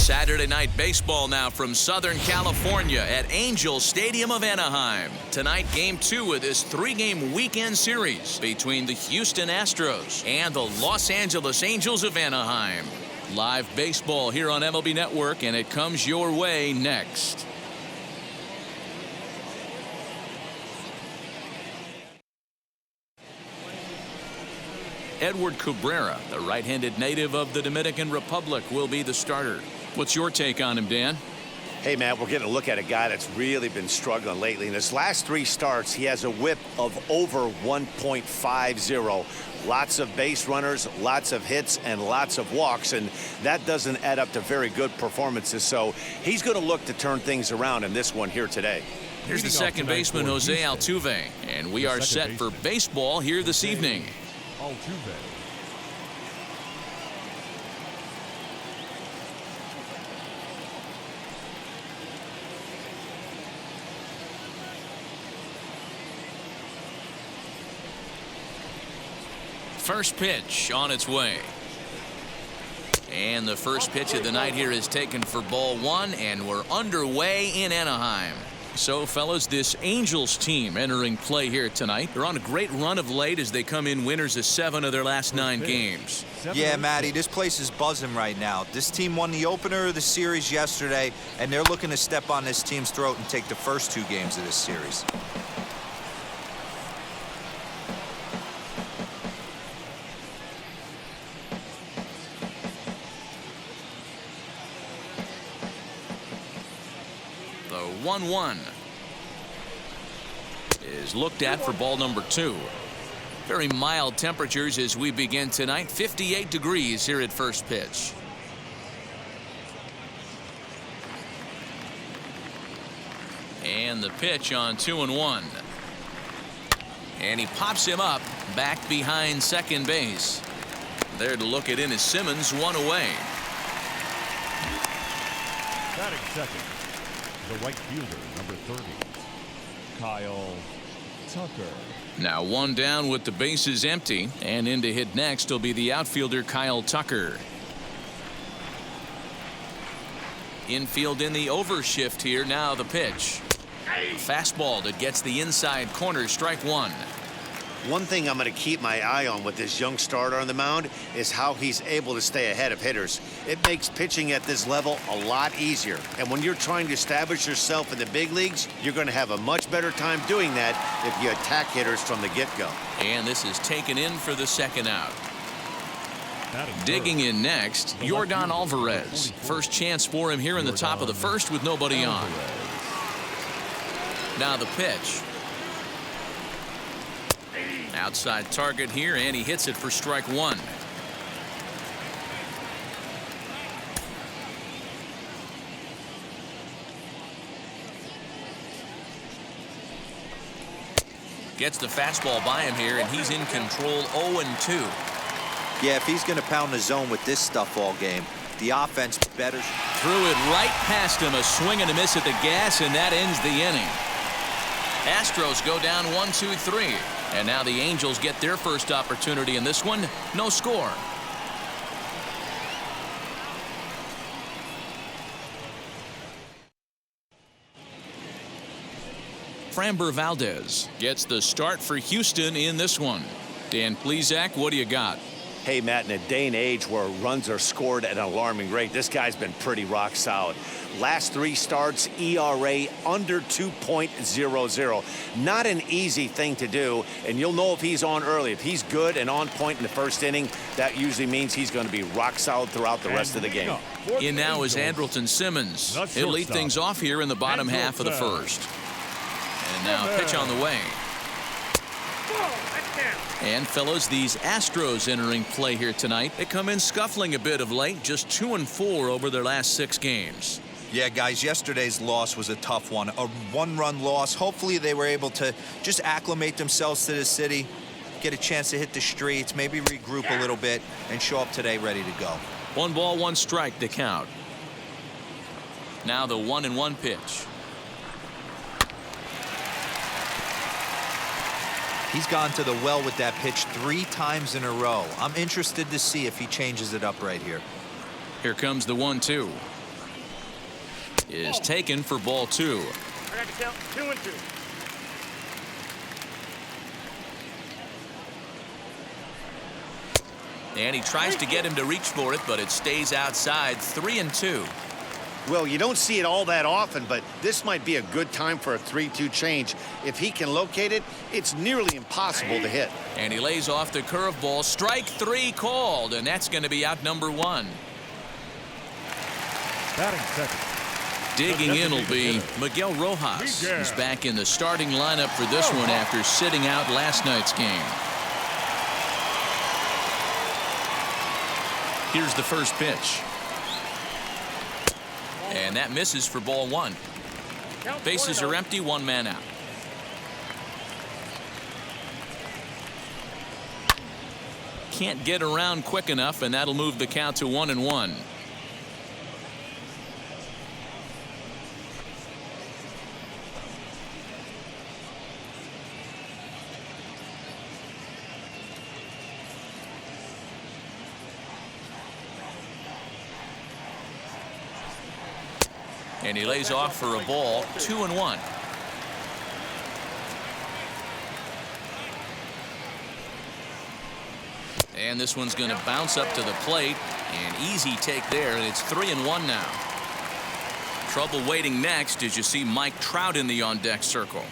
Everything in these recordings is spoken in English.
Saturday night baseball now from Southern California at Angel Stadium of Anaheim. Tonight, Game 2 of this 3-game weekend series between the Houston Astros and the Los Angeles Angels of Anaheim. Live baseball here on MLB Network, and it comes your way next. Edward Correa, the right-handed native of the Dominican Republic, will be the starter. What's your take on him, Dan? Hey, Matt, we're getting a look at a guy that's really been struggling lately. In his last 3 starts, he has a whip of over 1.50. Lots of base runners, lots of hits, and lots of walks, and that doesn't add up to very good performances. So he's going to look to turn things around in this one here today. Here's the second baseman, Jose Altuve, and we are set for baseball here this evening. Altuve. First pitch on its way. And the first pitch of the night here is taken for ball 1, and we're underway in Anaheim. So, fellas, this Angels team entering play here tonight. They're on a great run of late as they come in winners of 7 of their last 9 games. Yeah, Matty, this place is buzzing right now. This team won the opener of the series yesterday, and they're looking to step on this team's throat and take the first 2 games of this series. The 1-1 is looked at for ball number 2. Very mild temperatures as we begin tonight. 58 degrees here at first pitch. And the pitch on 2-1. And he pops him up back behind second base. There to look it in is Simmons, 1 away. Batting second, the right fielder, number 30, Kyle Tucker. Now 1 down with the bases empty, and in to hit next will be the outfielder Kyle Tucker. Infield in the overshift here. Now the pitch. Fastball that gets the inside corner, strike 1. One thing I'm going to keep my eye on with this young starter on the mound is how he's able to stay ahead of hitters. It makes pitching at this level a lot easier. And when you're trying to establish yourself in the big leagues, you're going to have a much better time doing that if you attack hitters from the get-go. And this is taken in for the second out. Digging in next, Yordan Alvarez. First chance for him here in the top of the first with nobody on. Now the pitch. Outside target here, and he hits it for strike 1. Gets the fastball by him here, and he's in control. 0-2. Yeah, if he's going to pound the zone with this stuff all game, the offense better. Threw it right past him. A swing and a miss at the gas, and that ends the inning. Astros go down 1-2-3. And now the Angels get their first opportunity in this one. No score. Framber Valdez gets the start for Houston in this one. Dan Plesac, what do you got? Hey, Matt, in a day and age where runs are scored at an alarming rate, this guy's been pretty rock solid. Last 3 starts, ERA under 2.00. Not an easy thing to do, and you'll know if he's on early. If he's good and on point in the first inning, that usually means he's going to be rock solid throughout the rest of the game. In now is Andrelton Simmons. He'll lead things off here in the bottom half of the first. And now a pitch on the way. And fellas, these Astros entering play here tonight. They come in scuffling a bit of late, just 2-4 over their last 6 games. Yeah, guys, yesterday's loss was a tough one. A 1-run loss. Hopefully they were able to just acclimate themselves to the city, get a chance to hit the streets, maybe regroup a little bit, and show up today ready to go. 1 ball, 1 strike to count. Now the 1-1 pitch. He's gone to the well with that pitch 3 times in a row. I'm interested to see if he changes it up right here. Here comes the 1-2. is taken for ball 2. I got to count 2-2. And he tries to get him to reach for it, but it stays outside. 3-2. Well, you don't see it all that often, but this might be a good time for a 3-2 change. If he can locate it, it's nearly impossible to hit. And he lays off the curveball. Strike 3 called, and that's going to be out number 1. Batting second. Digging in will be Miguel Rojas. He's back in the starting lineup for this one after sitting out last night's game. Here's the first pitch. And that misses for ball 1. Bases are empty, 1 man out. Can't get around quick enough, and that'll move the count to 1-1. And he lays off for a ball. 2-1. And this one's going to bounce up to the plate. An easy take there, and it's 3-1 now. Trouble waiting next as you see Mike Trout in the on-deck circle.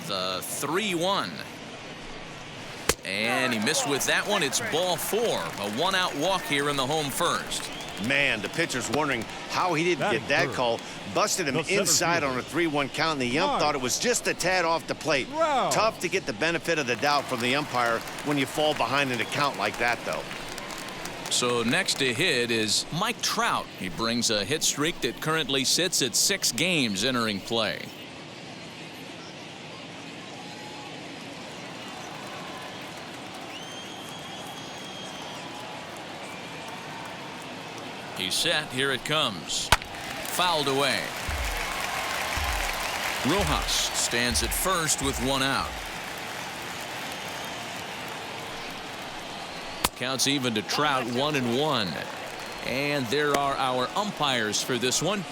The 3-1. And he missed with that one. It's ball 4. A 1-out walk here in the home first. Man, the pitcher's wondering how he didn't get that call. Busted him inside on a 3-1 count, and the ump thought it was just a tad off the plate. Tough to get the benefit of the doubt from the umpire when you fall behind in a count like that, though. So next to hit is Mike Trout. He brings a hit streak that currently sits at 6 games entering play. He's set. Here it comes. Fouled away. Rojas stands at first with 1 out. Counts even to Trout. 1-1. And there are our umpires for this one.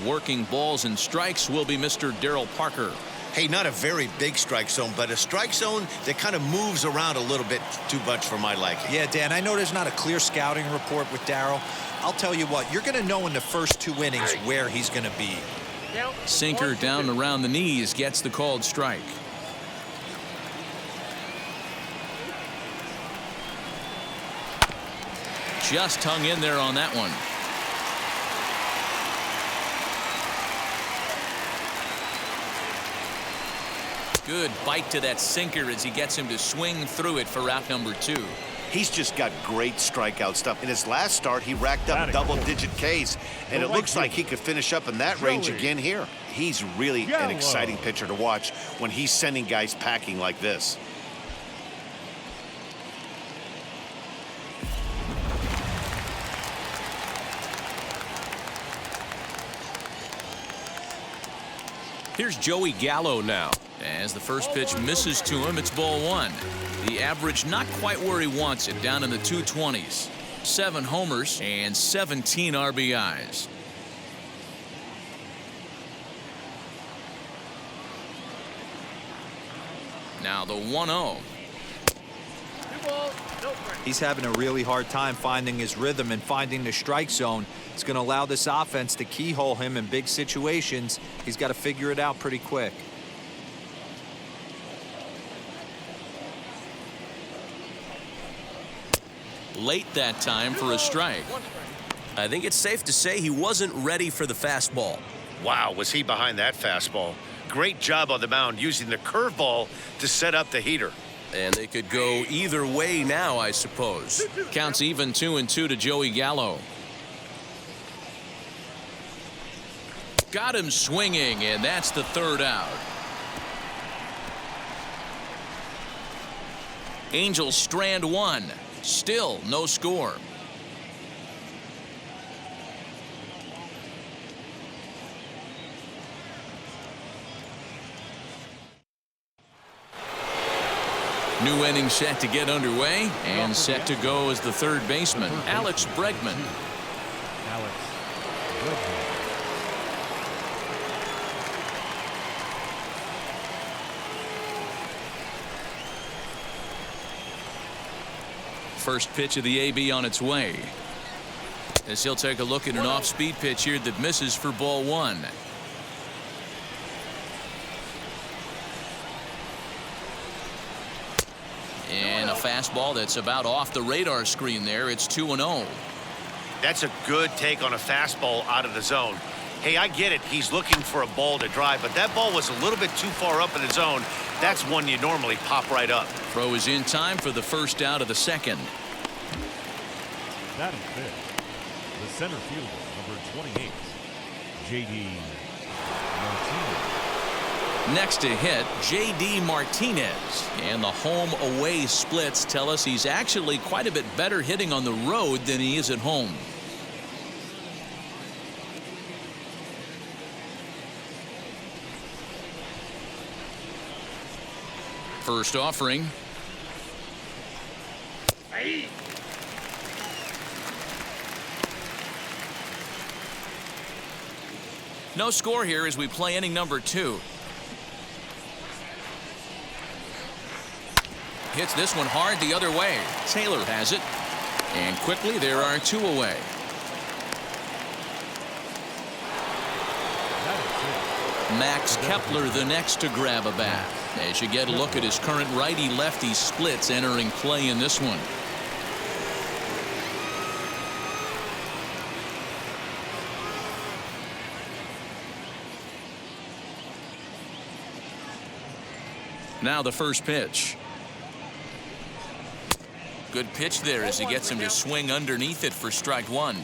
Working balls and strikes will be Mr. Darryl Parker. Hey, not a very big strike zone, but a strike zone that kind of moves around a little bit too much for my liking. Yeah, Dan, I know there's not a clear scouting report with Darryl. I'll tell you what, you're going to know in the first 2 innings where he's going to be. Sinker down around the knees gets the called strike. Just hung in there on that one. Good bite to that sinker as he gets him to swing through it for out number 2. He's just got great strikeout stuff. In his last start, he racked up double-digit Ks, and it looks like he could finish up in that range again here. He's really an exciting pitcher to watch when he's sending guys packing like this. Here's Joey Gallo now. As the first pitch misses to him, it's ball 1. The average not quite where he wants it, down in the 220s. 7 homers and 17 RBIs. Now the 1-0. He's having a really hard time finding his rhythm and finding the strike zone. It's going to allow this offense to keyhole him in big situations. He's got to figure it out pretty quick. Late that time for a strike. I think it's safe to say he wasn't ready for the fastball. Wow, was he behind that fastball. Great job on the mound using the curveball to set up the heater. And they could go either way now, I suppose. Counts even 2-2 to Joey Gallo. Got him swinging, and that's the 3rd out. Angels strand 1. Still no score. New inning set to get underway, and set to go as the 3rd baseman, Alex Bregman. Alex Bregman. First pitch of the AB on its way. As he'll take a look at an off-speed pitch here that misses for ball one. And a fastball that's about off the radar screen there. It's 2-0. That's a good take on a fastball out of the zone. Hey, I get it. He's looking for a ball to drive, but that ball was a little bit too far up in the zone. That's one you normally pop right up. Throw is in time for the first out of the second. That is fifth. The center fielder, number 28, J.D. Martinez. Next to hit, J.D. Martinez. And the home-away splits tell us he's actually quite a bit better hitting on the road than he is at home. First offering. No score here as we play inning number 2. Hits this one hard the other way. Taylor has it. And quickly there are 2 away. Max Kepler the next to grab a bat. As you get a look at his current righty-lefty splits entering play in this one. Now the first pitch. Good pitch there as he gets him to swing underneath it for strike one.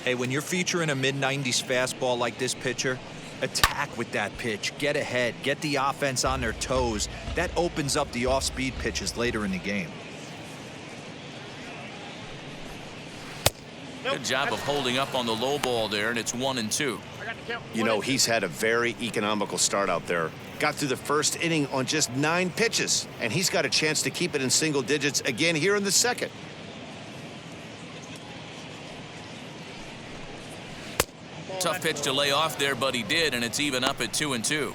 Hey, when you're featuring a mid-90s fastball like this pitcher, attack with that pitch. Get ahead. Get the offense on their toes. That opens up the off-speed pitches later in the game. Good job of holding up on the low ball there, and it's 1-2. You know, he's had a very economical start out there. Got through the first inning on just 9 pitches, and he's got a chance to keep it in single digits again here in the second. Tough pitch to lay off there, but he did, and it's even up at 2-2.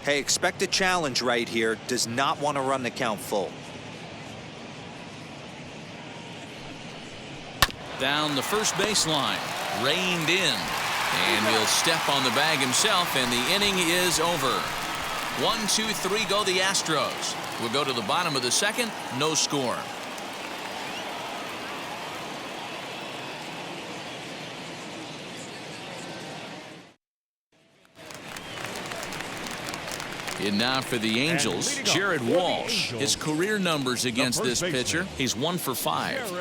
Hey, expect a challenge right here. Does not want to run the count full. Down the first baseline, reined in, and he'll step on the bag himself, and the inning is over. 1-2-3 go the Astros. We'll go to the bottom of the second, no score. And now for the Angels, Jared Walsh. His career numbers against this pitcher, he's 1 for 5.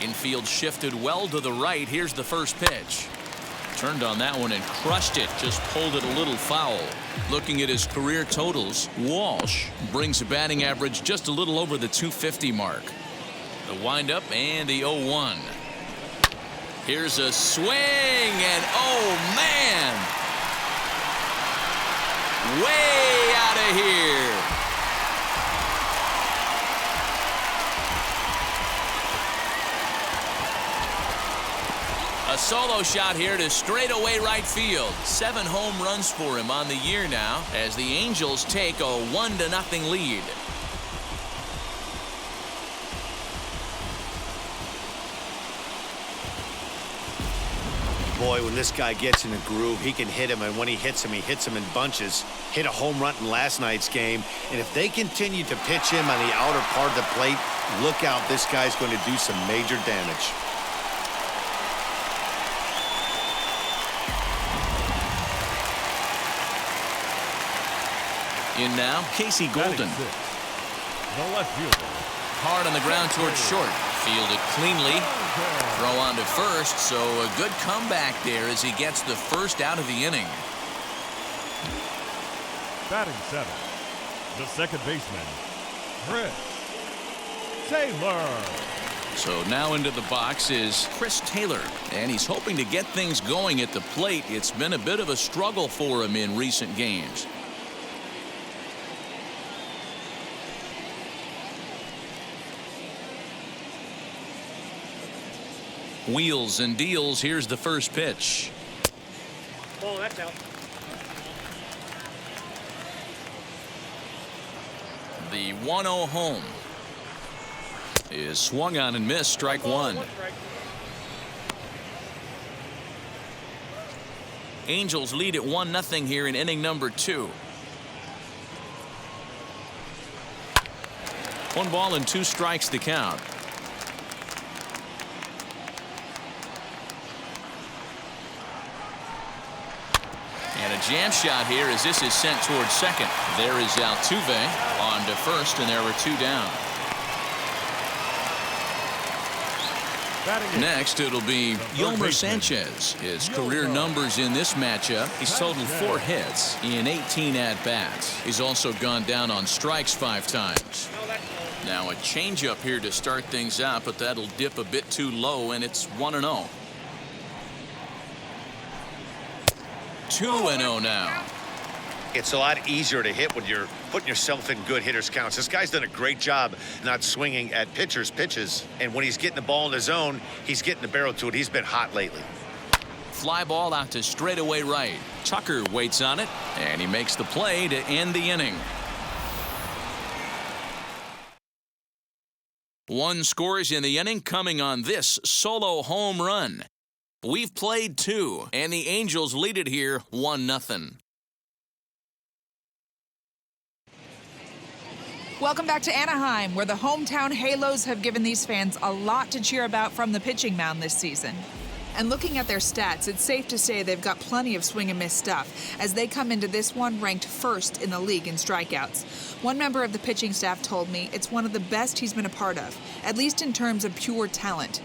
Infield shifted well to the right. Here's the first pitch. Turned on that one and crushed it. Just pulled it a little foul. Looking at his career totals, Walsh brings a batting average just a little over the 250 mark. The windup and the 0-1. Here's a swing, and oh man, way out of here. A solo shot here to straightaway right field. 7 home runs for him on the year now as the Angels take a 1-0 lead. Boy, when this guy gets in a groove, he can hit him, and when he hits him in bunches. Hit a home run in last night's game, and if they continue to pitch him on the outer part of the plate, look out, this guy's going to do some major damage. In now, Casey Golden. The left fielder. Hard on the ground towards short. Fielded cleanly. Throw on to first, so a good comeback there as he gets the first out of the inning. Batting 7, the second baseman, Chris Taylor. So now into the box is Chris Taylor, and he's hoping to get things going at the plate. It's been a bit of a struggle for him in recent games. Wheels and deals. Here's the first pitch. Ball, that's out. The 1-0 home is swung on and missed. Strike one. Angels lead at 1-0 here in inning number 2. 1 ball and 2 strikes to count. And a jam shot here as this is sent towards second. There is Altuve on to first, and there were 2 down. Next, it'll be Yolmer Sanchez. His career numbers in this matchup: he's totaled 4 hits in 18 at-bats. He's also gone down on strikes 5 times. Now a changeup here to start things out, but that'll dip a bit too low, and it's 1-0. 2-0 now. It's a lot easier to hit when you're putting yourself in good hitters counts. This guy's done a great job not swinging at pitchers' pitches. And when he's getting the ball in the zone, he's getting the barrel to it. He's been hot lately. Fly ball out to straightaway right. Tucker waits on it, and he makes the play to end the inning. 1 scores in the inning, coming on this solo home run. We've played 2, and the Angels lead it here 1-0. Welcome back to Anaheim, where the hometown Halos have given these fans a lot to cheer about from the pitching mound this season. And looking at their stats, it's safe to say they've got plenty of swing and miss stuff, as they come into this one ranked first in the league in strikeouts. One member of the pitching staff told me it's one of the best he's been a part of, at least in terms of pure talent.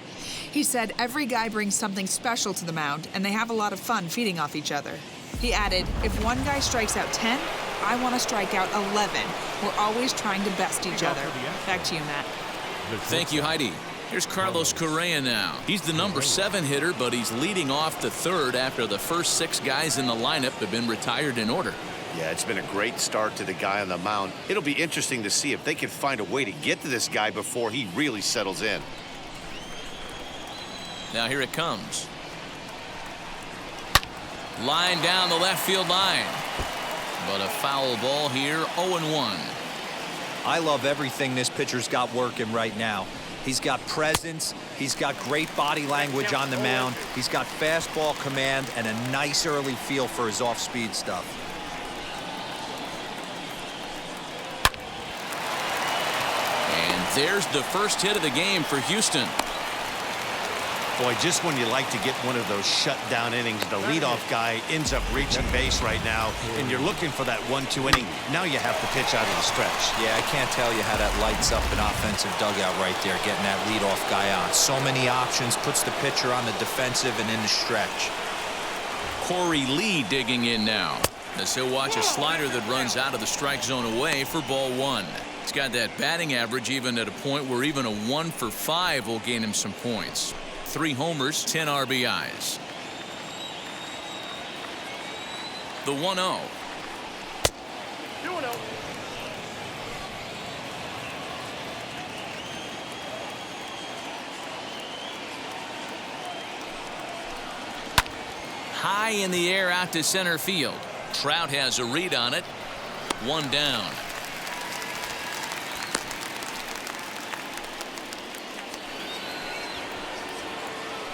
He said every guy brings something special to the mound, and they have a lot of fun feeding off each other. He added, if one guy strikes out 10, I want to strike out 11. We're always trying to best each other. Back to you, Matt. Thank you, Heidi. Here's Carlos Correa now. He's the number 7 hitter, but he's leading off the 3rd after the first 6 guys in the lineup have been retired in order. Yeah, it's been a great start to the guy on the mound. It'll be interesting to see if they can find a way to get to this guy before he really settles in. Now here it comes. Line down the left field line. But a foul ball here, 0-1. I love everything this pitcher's got working right now. He's got presence, he's got great body language on the mound, he's got fastball command and a nice early feel for his off-speed stuff. And there's the first hit of the game for Houston. Boy, just when you like to get one of those shutdown innings, the leadoff guy ends up reaching base right now, and you're looking for that 1-2 inning. Now you have to pitch out of the stretch. Yeah, I can't tell you how that lights up an offensive dugout right there, getting that leadoff guy on. So many options, puts the pitcher on the defensive and in the stretch. Corey Lee digging in now, as he'll watch a slider that runs out of the strike zone away for ball 1. He's got that batting average even at a point where even a 1 for 5 will gain him some points. 3 homers, 10 RBIs. The 1-0. 2-0. High in the air out to center field. Trout has a read on it. 1 down.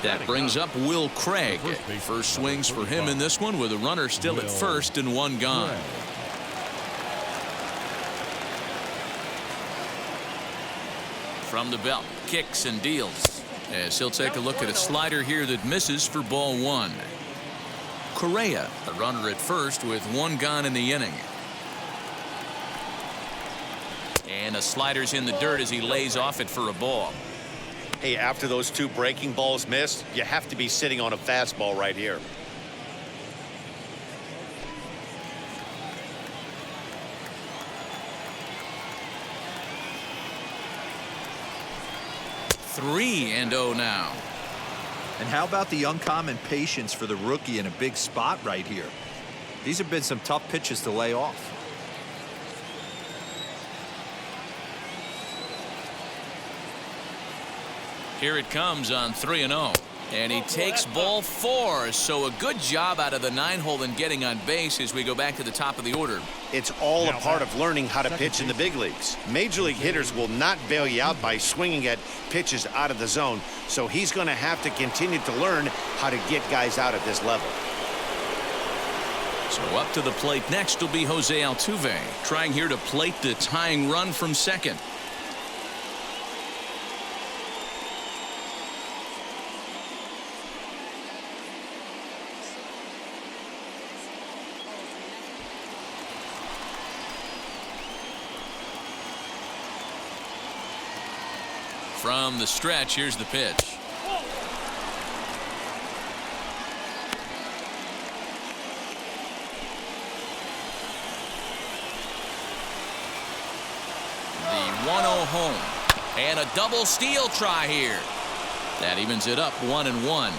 That brings up Will Craig. First swings for him in this one with a runner still at first and 1 gone. From the belt, kicks and deals. As he'll take a look at a slider here that misses for ball 1. Correa, the runner at first with 1 gone in the inning. And a slider's in the dirt as he lays off it for a ball. Hey, after those 2 breaking balls missed, you have to be sitting on a fastball right here. Three and 0 now. And how about the uncommon patience for the rookie in a big spot right here? These have been some tough pitches to lay off. Here it comes on 3-0. And he takes ball 4, so a good job out of the 9-hole in getting on base as we go back to the top of the order. It's all a part of learning how to pitch in the big leagues. Major league hitters will not bail you out by swinging at pitches out of the zone, so he's going to have to continue to learn how to get guys out at this level. So up to the plate next will be Jose Altuve, trying here to plate the tying run from second. From the stretch, here's the pitch. The 1-0 home. And a double steal try here. That evens it up 1-1.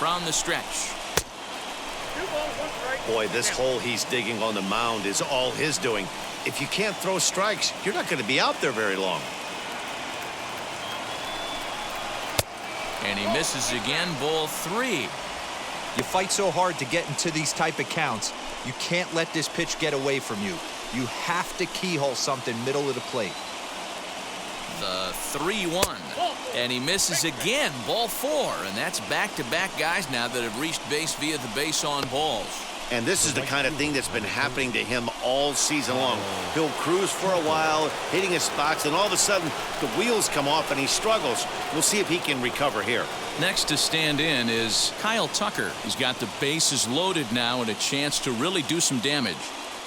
From the stretch. Boy, this hole he's digging on the mound is all his doing. If you can't throw strikes, you're not going to be out there very long. And he misses again, ball 3. You fight so hard to get into these type of counts. You can't let this pitch get away from you. You have to keyhole something middle of the plate. The 3-1. And he misses again, ball 4. And that's back-to-back guys now that have reached base via the base on balls. And this is the kind of thing that's been happening to him all season long. He'll cruise for a while, hitting his spots, and all of a sudden the wheels come off and he struggles. We'll see if he can recover here. Next to stand in is Kyle Tucker. He's got the bases loaded now and a chance to really do some damage.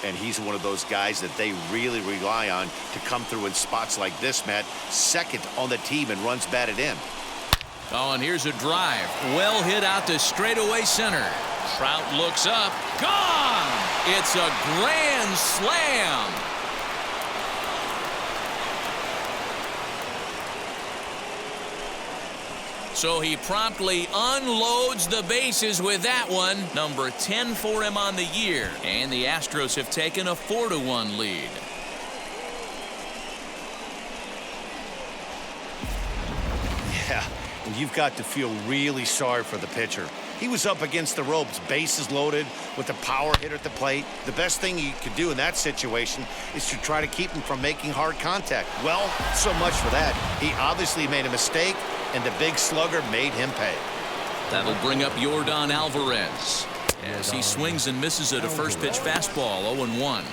And he's one of those guys that they really rely on to come through in spots like this, Matt. Second on the team and runs batted in. Oh, and here's a drive. Well hit out to straightaway center. Trout looks up. Gone! It's a grand slam. So he promptly unloads the bases with that one. Number 10 for him on the year. And the Astros have taken a 4-1 lead. Yeah, and you've got to feel really sorry for the pitcher. He was up against the ropes, bases loaded, with a power hitter at the plate. The best thing he could do in that situation is to try to keep him from making hard contact. Well, so much for that. He obviously made a mistake, and the big slugger made him pay. That'll bring up Yordan Alvarez as he swings and misses at a first pitch fastball. 0-1.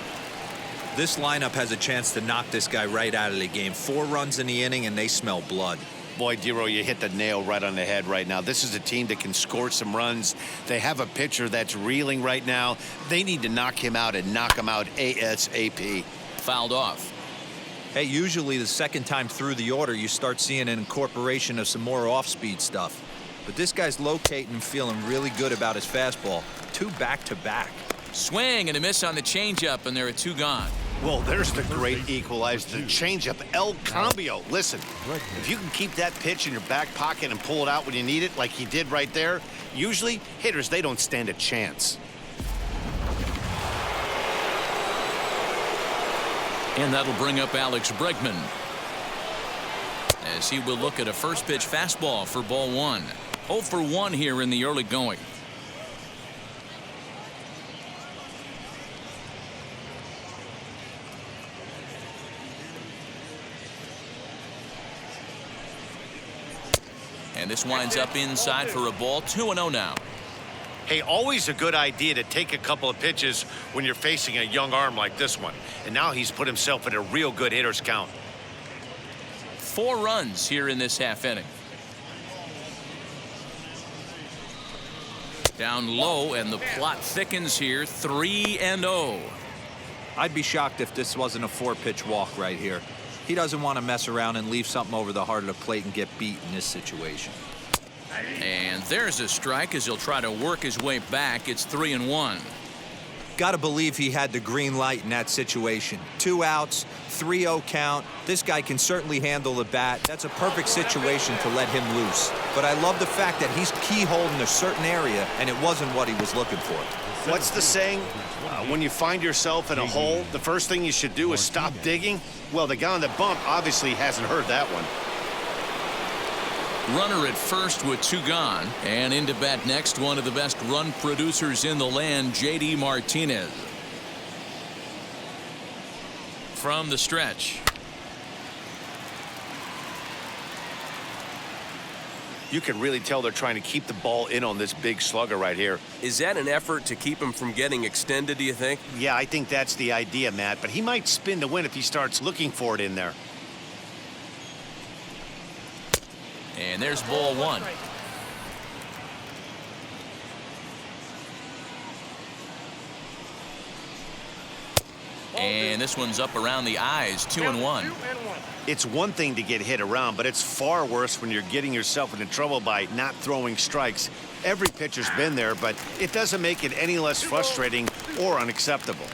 This lineup has a chance to knock this guy right out of the game. 4 runs in the inning, and they smell blood. Boy, Dero, you hit the nail right on the head right now. This is a team that can score some runs. They have a pitcher that's reeling right now. They need to knock him out and knock him out ASAP. Fouled off. Hey, usually the second time through the order, you start seeing an incorporation of some more off-speed stuff. But this guy's locating and feeling really good about his fastball. 2 back-to-back. Swing and a miss on the changeup, and there are 2 gone. Well, there's the great equalizer, the changeup, El Cambio. Listen, if you can keep that pitch in your back pocket and pull it out when you need it, like he did right there, usually hitters, they don't stand a chance. And that'll bring up Alex Bregman, as he will look at a first pitch fastball for ball 1. 0 for 1 here in the early going. And this winds up inside for a ball. 2-0 now. Hey, always a good idea to take a couple of pitches when you're facing a young arm like this one. And now he's put himself at a real good hitter's count. 4 runs here in this half inning. Down low, and the plot thickens here. 3-0. I'd be shocked if this wasn't a 4-pitch walk right here. He doesn't want to mess around and leave something over the heart of the plate and get beat in this situation. And there's a strike as he'll try to work his way back. It's 3-1. Got to believe he had the green light in that situation. 2 outs, 3-0 count. This guy can certainly handle the bat. That's a perfect situation to let him loose. But I love the fact that he's keyholed in a certain area, and it wasn't what he was looking for. What's the saying? When you find yourself in a hole, the first thing you should do is stop digging? Well, the guy on the bump obviously hasn't heard that one. Runner at first with 2 gone. And into bat next, one of the best run producers in the land, J.D. Martinez. From the stretch. You can really tell they're trying to keep the ball in on this big slugger right here. Is that an effort to keep him from getting extended, do you think? Yeah, I think that's the idea, Matt, but he might spin to win if he starts looking for it in there. And there's ball 1. And this one's up around the eyes, 2-1. It's one thing to get hit around, but it's far worse when you're getting yourself into trouble by not throwing strikes. Every pitcher's been there, but it doesn't make it any less frustrating or unacceptable.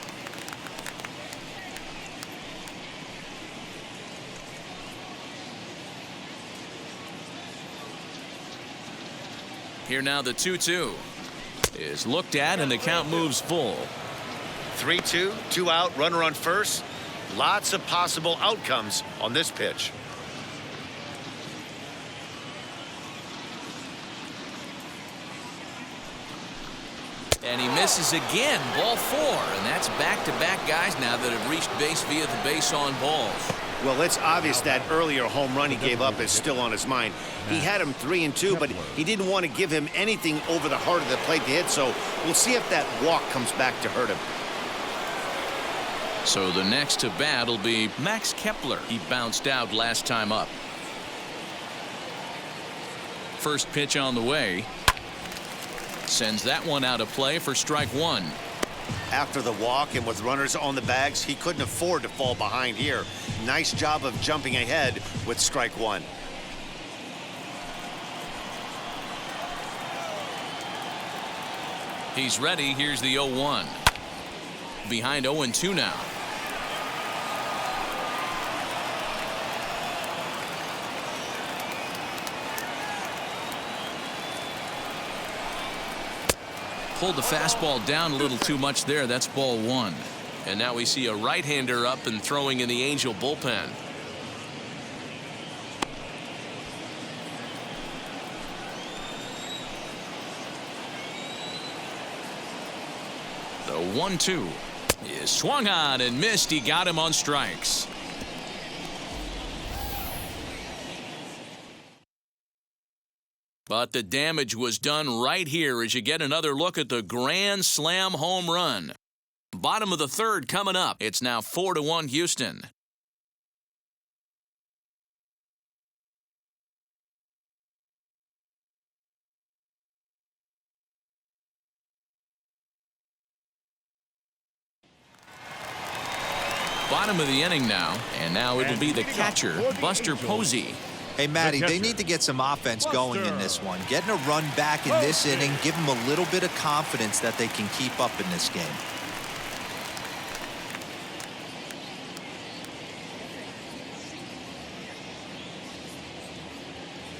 Here now the 2-2 is looked at and the count moves full. 3-2, 2 out, runner on first. Lots of possible outcomes on this pitch. And he misses again, ball 4, and that's back-to-back guys now that have reached base via the base on balls. Well, it's obvious that earlier home run he gave up is still on his mind. He had him 3-2, but he didn't want to give him anything over the heart of the plate to hit, so we'll see if that walk comes back to hurt him. So the next to bat will be Max Kepler. He bounced out last time up. First pitch on the way. Sends that one out of play for strike 1. After the walk and with runners on the bags, he couldn't afford to fall behind here. Nice job of jumping ahead with strike 1. He's ready. Here's the 0-1. Behind 0-2 now. Pulled the fastball down a little too much there. That's ball 1. And now we see a right-hander up and throwing in the Angel bullpen. The 1-2 is swung on and missed. He got him on strikes. But the damage was done right here as you get another look at the grand slam home run. Bottom of the 3rd coming up. It's now 4-1 Houston. Bottom of the inning now, and now it'll be the catcher, Buster Posey. Hey, Matty, they need to get some offense going in this one. Getting a run back in this inning, give them a little bit of confidence that they can keep up in this game.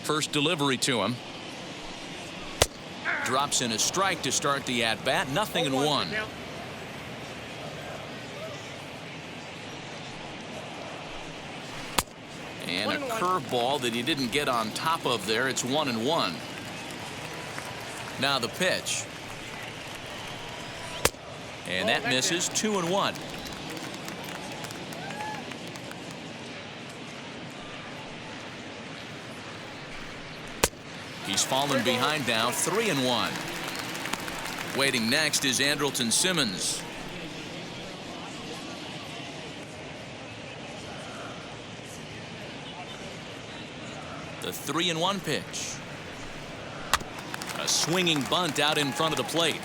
First delivery to him. Drops in a strike to start the at-bat. 0-1. And a curveball that he didn't get on top of there. It's 1-1. Now the pitch. And that misses. 2-1. He's fallen behind now. 3-1. Waiting next is Andrelton Simmons. The 3-1 pitch. A swinging bunt out in front of the plate.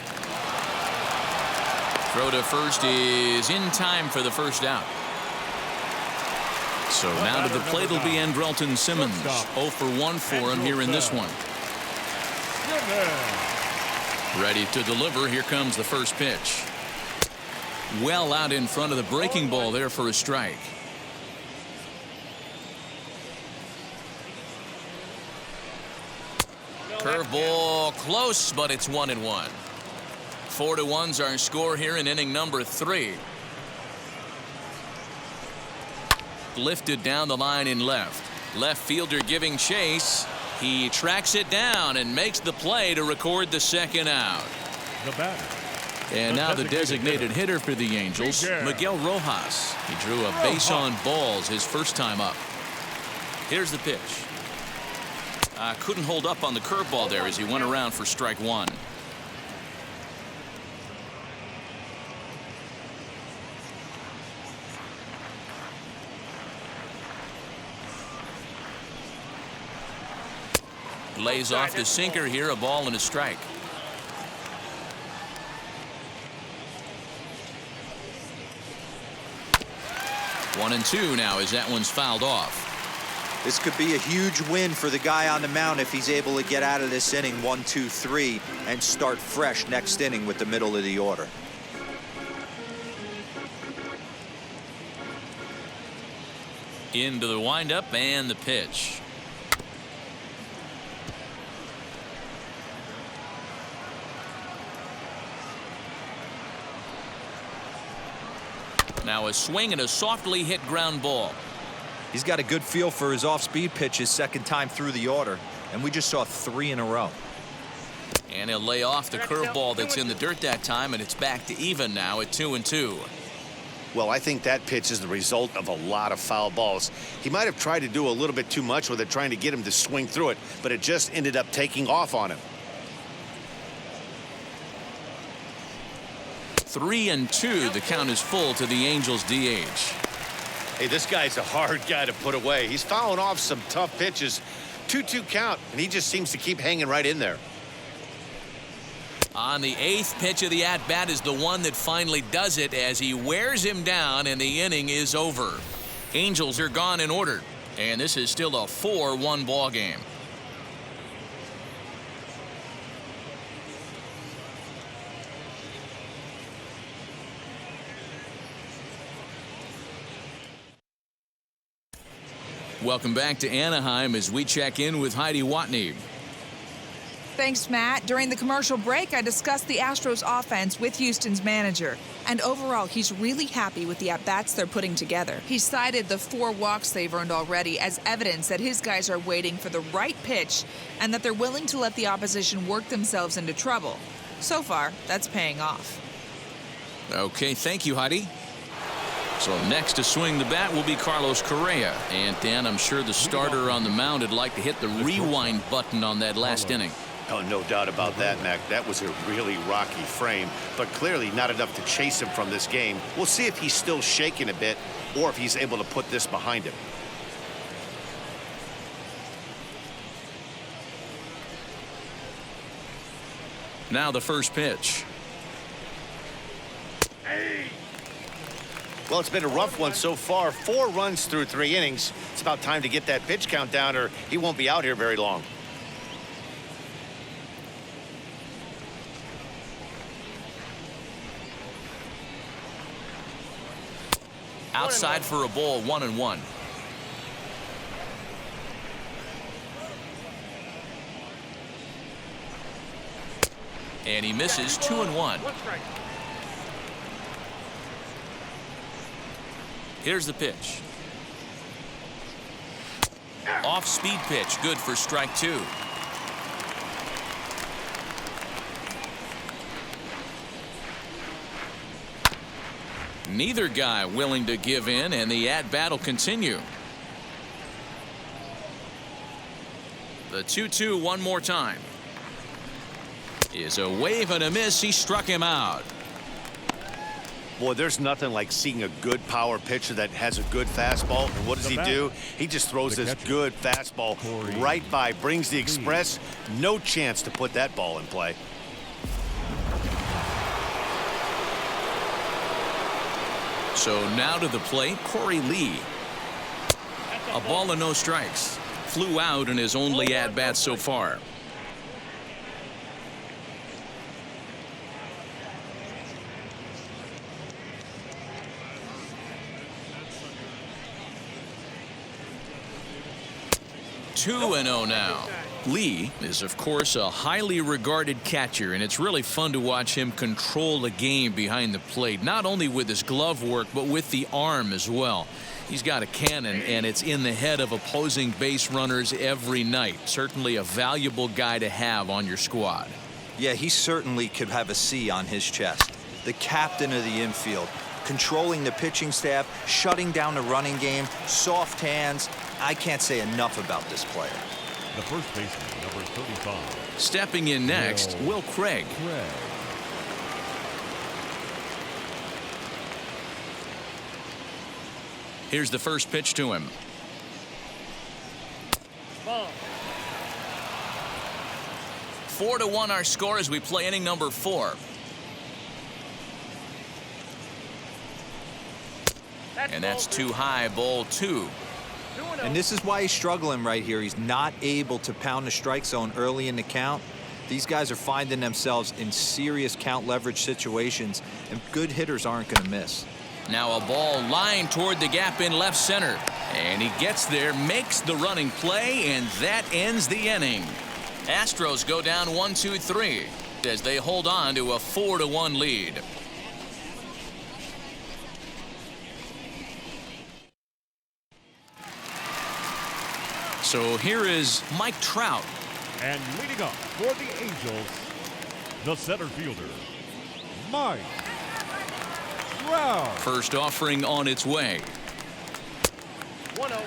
Throw to first is in time for the first out. So now to the plate will be Andrelton Simmons. 0 for 1 for him here in this one. Ready to deliver. Here comes the first pitch. Well out in front of the breaking ball there for a strike. Curveball close, but it's 1-1. 4-1's our score here in inning number 3. Lifted down the line in left. Left fielder giving chase. He tracks it down and makes the play to record the second out. The batter. And now the designated hitter for the Angels, Miguel Rojas. He drew a base on balls his first time up. Here's the pitch. Couldn't hold up on the curveball there as he went around for strike 1. Lays off the sinker here, a ball and a strike. One and two now as that one's fouled off. This could be a huge win for the guy on the mound if he's able to get out of this inning 1, 2, 3 and start fresh next inning with the middle of the order. Into the windup and the pitch. Now a swing and a softly hit ground ball. He's got a good feel for his off-speed pitches second time through the order, and we just saw 3 in a row. And he'll lay off the curveball that's in the dirt that time, and it's back to even now at 2-2. Well, I think that pitch is the result of a lot of foul balls. He might have tried to do a little bit too much with it, trying to get him to swing through it, but it just ended up taking off on him. 3-2. The count is full to the Angels DH. Hey, this guy's a hard guy to put away. He's fouling off some tough pitches. 2-2 count, and he just seems to keep hanging right in there. On the 8th pitch of the at-bat is the one that finally does it as he wears him down and the inning is over. Angels are gone in order, and this is still a 4-1 ball game. Welcome back to Anaheim as we check in with Heidi Watney. Thanks, Matt. During the commercial break, I discussed the Astros offense with Houston's manager. And overall, he's really happy with the at-bats they're putting together. He cited the 4 walks they've earned already as evidence that his guys are waiting for the right pitch and that they're willing to let the opposition work themselves into trouble. So far, that's paying off. Okay, thank you, Heidi. So next to swing the bat will be Carlos Correa. And Dan, I'm sure the starter on the mound would like to hit the rewind button on that last inning. Oh, no doubt about that, Mac. That was a really rocky frame, but clearly not enough to chase him from this game. We'll see if he's still shaking a bit or if he's able to put this behind him. Now the first pitch. Well, it's been a rough one so far. 4 runs through 3 innings. It's about time to get that pitch count down or he won't be out here very long. Outside for a ball, 1-1. And he misses 2-1. Here's the pitch. Off-speed pitch, good for strike 2. Neither guy willing to give in, and the at-bat will continue. The 2-2 one more time. Is a wave and a miss. He struck him out. Boy, there's nothing like seeing a good power pitcher that has a good fastball. And what does he do? He just throws this good fastball right by, brings the express. No chance to put that ball in play. So now to the plate, Corey Lee. A ball and no strikes. Flew out in his only at-bat so far. Two and 0 now. Lee is, of course, a highly regarded catcher, and it's really fun to watch him control the game behind the plate, not only with his glove work, but with the arm as well. He's got a cannon, and it's in the head of opposing base runners every night. Certainly a valuable guy to have on your squad. Yeah, he certainly could have a C on his chest. The captain of the infield, controlling the pitching staff, shutting down the running game, soft hands. I can't say enough about this player. The first baseman, number 35. Stepping in next, Will Craig. Here's the first pitch to him. Ball. 4-1 our score as we play inning number 4. And that's too high, ball 2. And this is why he's struggling right here. He's not able to pound the strike zone early in the count. These guys are finding themselves in serious count leverage situations, and good hitters aren't going to miss. Now a ball lined toward the gap in left center. And he gets there, makes the running play, and that ends the inning. Astros go down 1-2-3 as they hold on to a 4-1 lead. So here is Mike Trout. And leading up for the Angels, the center fielder, Mike Trout. First offering on its way. 1-0.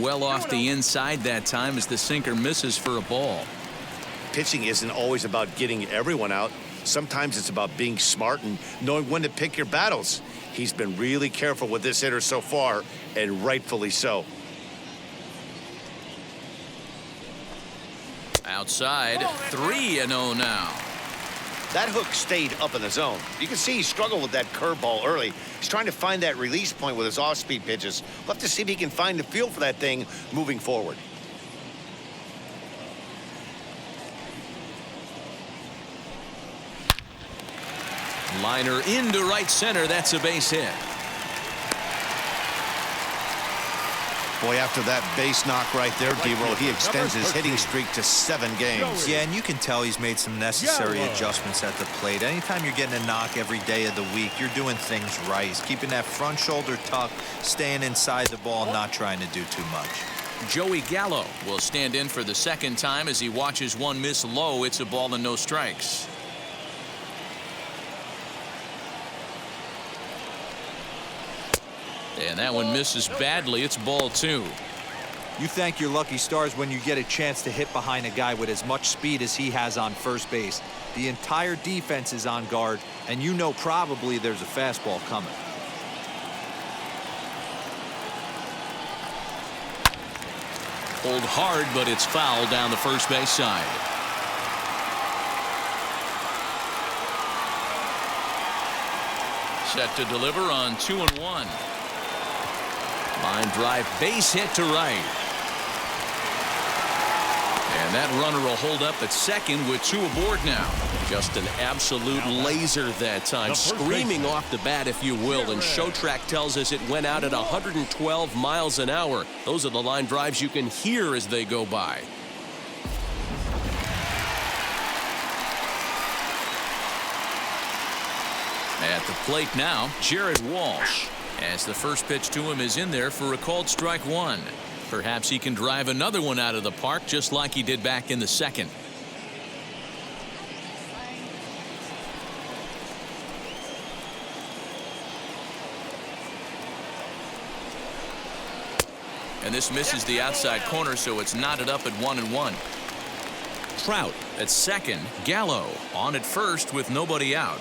Well off the inside that time as the sinker misses for a ball. Pitching isn't always about getting everyone out. Sometimes it's about being smart and knowing when to pick your battles. He's been really careful with this hitter so far, and rightfully so. Outside, 3-0 now. That hook stayed up in the zone. You can see he struggled with that curveball early. He's trying to find that release point with his off-speed pitches. We'll have to see if he can find the feel for that thing moving forward. Liner into right center. That's a base hit. Boy, after that base knock right there, D-Roll, he extends his hitting streak to 7 games. Yeah, and you can tell he's made some necessary adjustments at the plate. Anytime you're getting a knock every day of the week, you're doing things right. He's keeping that front shoulder tucked, staying inside the ball, and not trying to do too much. Joey Gallo will stand in for the second time as he watches one miss low. It's a ball and no strikes. And that one misses badly. It's ball 2. You thank your lucky stars when you get a chance to hit behind a guy with as much speed as he has on first base. The entire defense is on guard, and you know probably there's a fastball coming. Pulled hard, but it's foul down the first base side. Set to deliver on 2-1. Line drive, base hit to right. And that runner will hold up at second with 2 aboard now. Just an absolute laser that time, screaming off the bat, if you will. And Showtrack tells us it went out at 112 miles an hour. Those are the line drives you can hear as they go by. At the plate now, Jared Walsh. As the first pitch to him is in there for a called strike 1. Perhaps he can drive another one out of the park just like he did back in the second. And this misses the outside corner, so it's knotted up at 1-1. Trout at second. Gallo on at first with nobody out.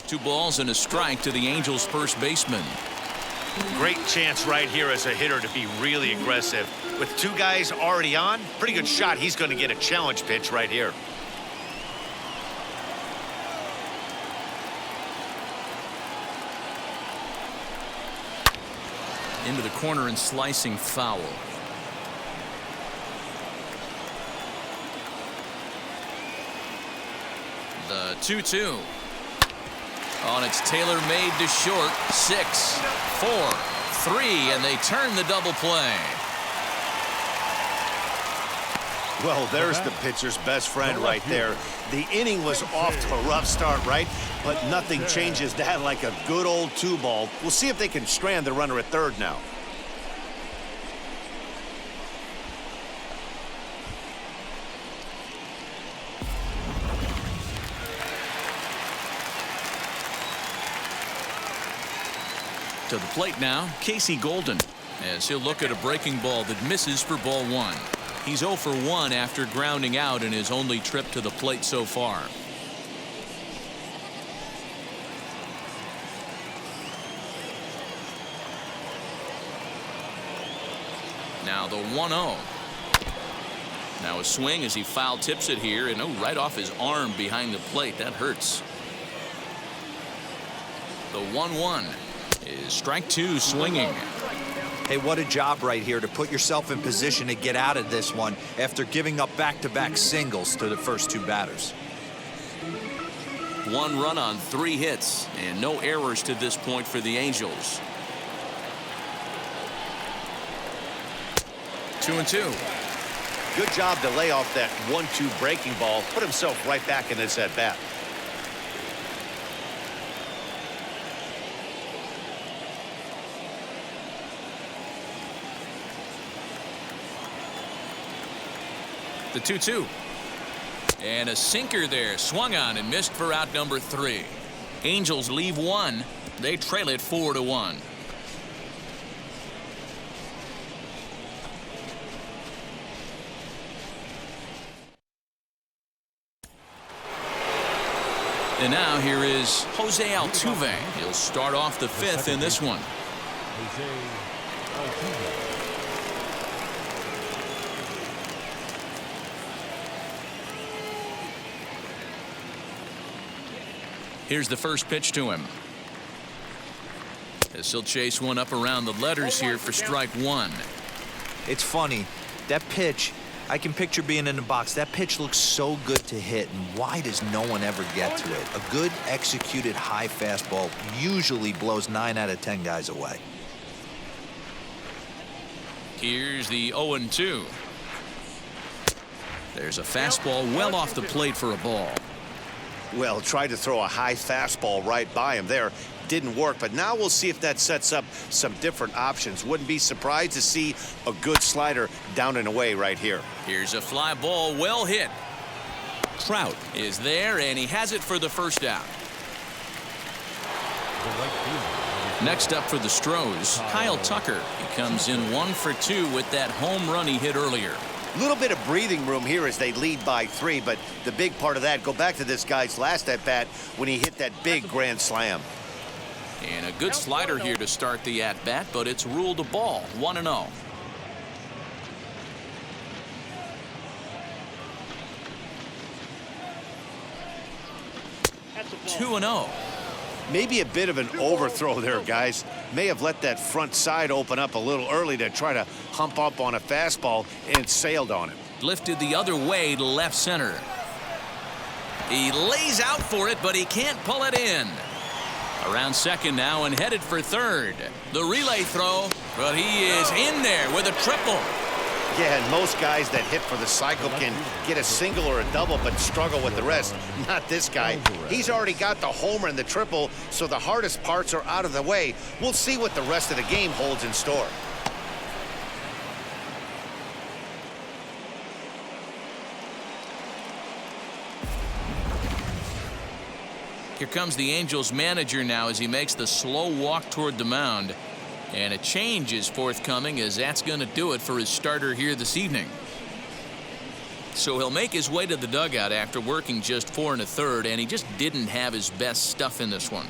2 balls and a strike to the Angels' first baseman. Great chance right here as a hitter to be really aggressive. With 2 guys already on, pretty good shot. He's going to get a challenge pitch right here. Into the corner and slicing foul. 2-2. On it's tailor-made to short. 6, 4, 3, and they turn the double play. Well, there's the pitcher's best friend right there. The inning was off to a rough start, right? But nothing changes that like a good old 2-ball. We'll see if they can strand the runner at third now. To the plate now, Casey Golden, as he'll look at a breaking ball that misses for ball 1. He's 0 for 1 after grounding out in his only trip to the plate so far. Now the 1-0. Now a swing as he foul tips it here, and right off his arm behind the plate. That hurts. The 1-1 is strike 2 swinging. Hey, what a job right here to put yourself in position to get out of this one after giving up back-to-back singles to the first 2 batters. 1 run on 3 hits and no errors to this point for the Angels. 2-2. Good job to lay off that 1-2 breaking ball. Put himself right back in this at-bat. The 2-2. And a sinker there. Swung on and missed for out number 3. Angels leave 1. They trail it 4-1. And now here is Jose Altuve. He'll start off the 5th in this one. Jose Altuve. Here's the first pitch to him. As he'll chase one up around the letters here for strike 1. It's funny. That pitch, I can picture being in the box. That pitch looks so good to hit, and why does no one ever get to it? A good executed high fastball usually blows 9 out of 10 guys away. Here's the 0-2. There's a fastball well off the plate for a ball. Well, tried to throw a high fastball right by him there. Didn't work, but now we'll see if that sets up some different options. Wouldn't be surprised to see a good slider down and away right here. Here's a fly ball well hit. Trout is there, and he has it for the first out. Next up for the Astros, Kyle Tucker. He comes in 1 for 2 with that home run he hit earlier. A little bit of breathing room here as they lead by 3, but the big part of that, go back to this guy's last at-bat when he hit that big grand slam. And a good slider here to start the at-bat, but it's ruled a ball. 1-0. 2-0. Maybe a bit of an overthrow there, guys. May have let that front side open up a little early to try to hump up on a fastball and sailed on it. Lifted the other way to left center. He lays out for it, but he can't pull it in. Around second now and headed for third. The relay throw, but he is in there with a triple. Yeah, and most guys that hit for the cycle can get a single or a double but struggle with the rest. Not this guy. He's already got the homer and the triple, so the hardest parts are out of the way. We'll see what the rest of the game holds in store. Here comes the Angels manager now as he makes the slow walk toward the mound. And a change is forthcoming, as that's going to do it for his starter here this evening. So he'll make his way to the dugout after working just 4 1/3, and he just didn't have his best stuff in this one.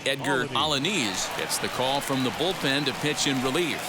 Edgar Alvarez gets the call from the bullpen to pitch in relief.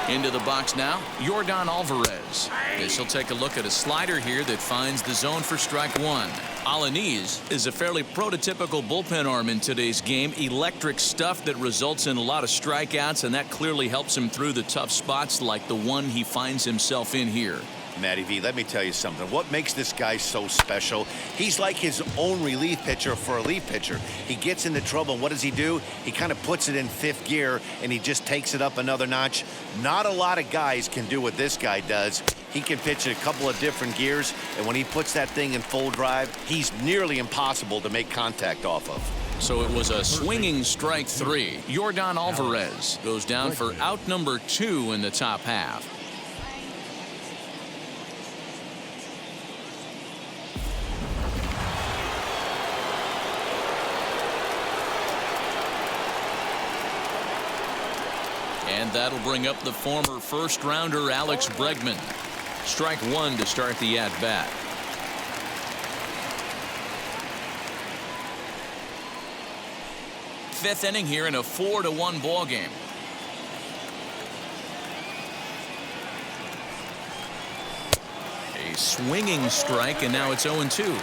Into the box now, Yordan Alvarez. This will take a look at a slider here that finds the zone for strike one. Alaniz is a fairly prototypical bullpen arm in today's game. Electric stuff that results in a lot of strikeouts, and that clearly helps him through the tough spots like the one he finds himself in here. Matty V, let me tell you something. What makes this guy so special? He's like his own relief pitcher for a relief pitcher. He gets into trouble, and what does he do? He kind of puts it in fifth gear, and he just takes it up another notch. Not a lot of guys can do what this guy does. He can pitch in a couple of different gears, and when he puts that thing in full drive, he's nearly impossible to make contact off of. So it was a swinging strike three. Yordan Alvarez goes down for out number 2 in the top half. And that'll bring up the former first-rounder Alex Bregman. Strike one to start the at-bat. Fifth inning here in a 4-1 ball game. A swinging strike, and now it's 0-2.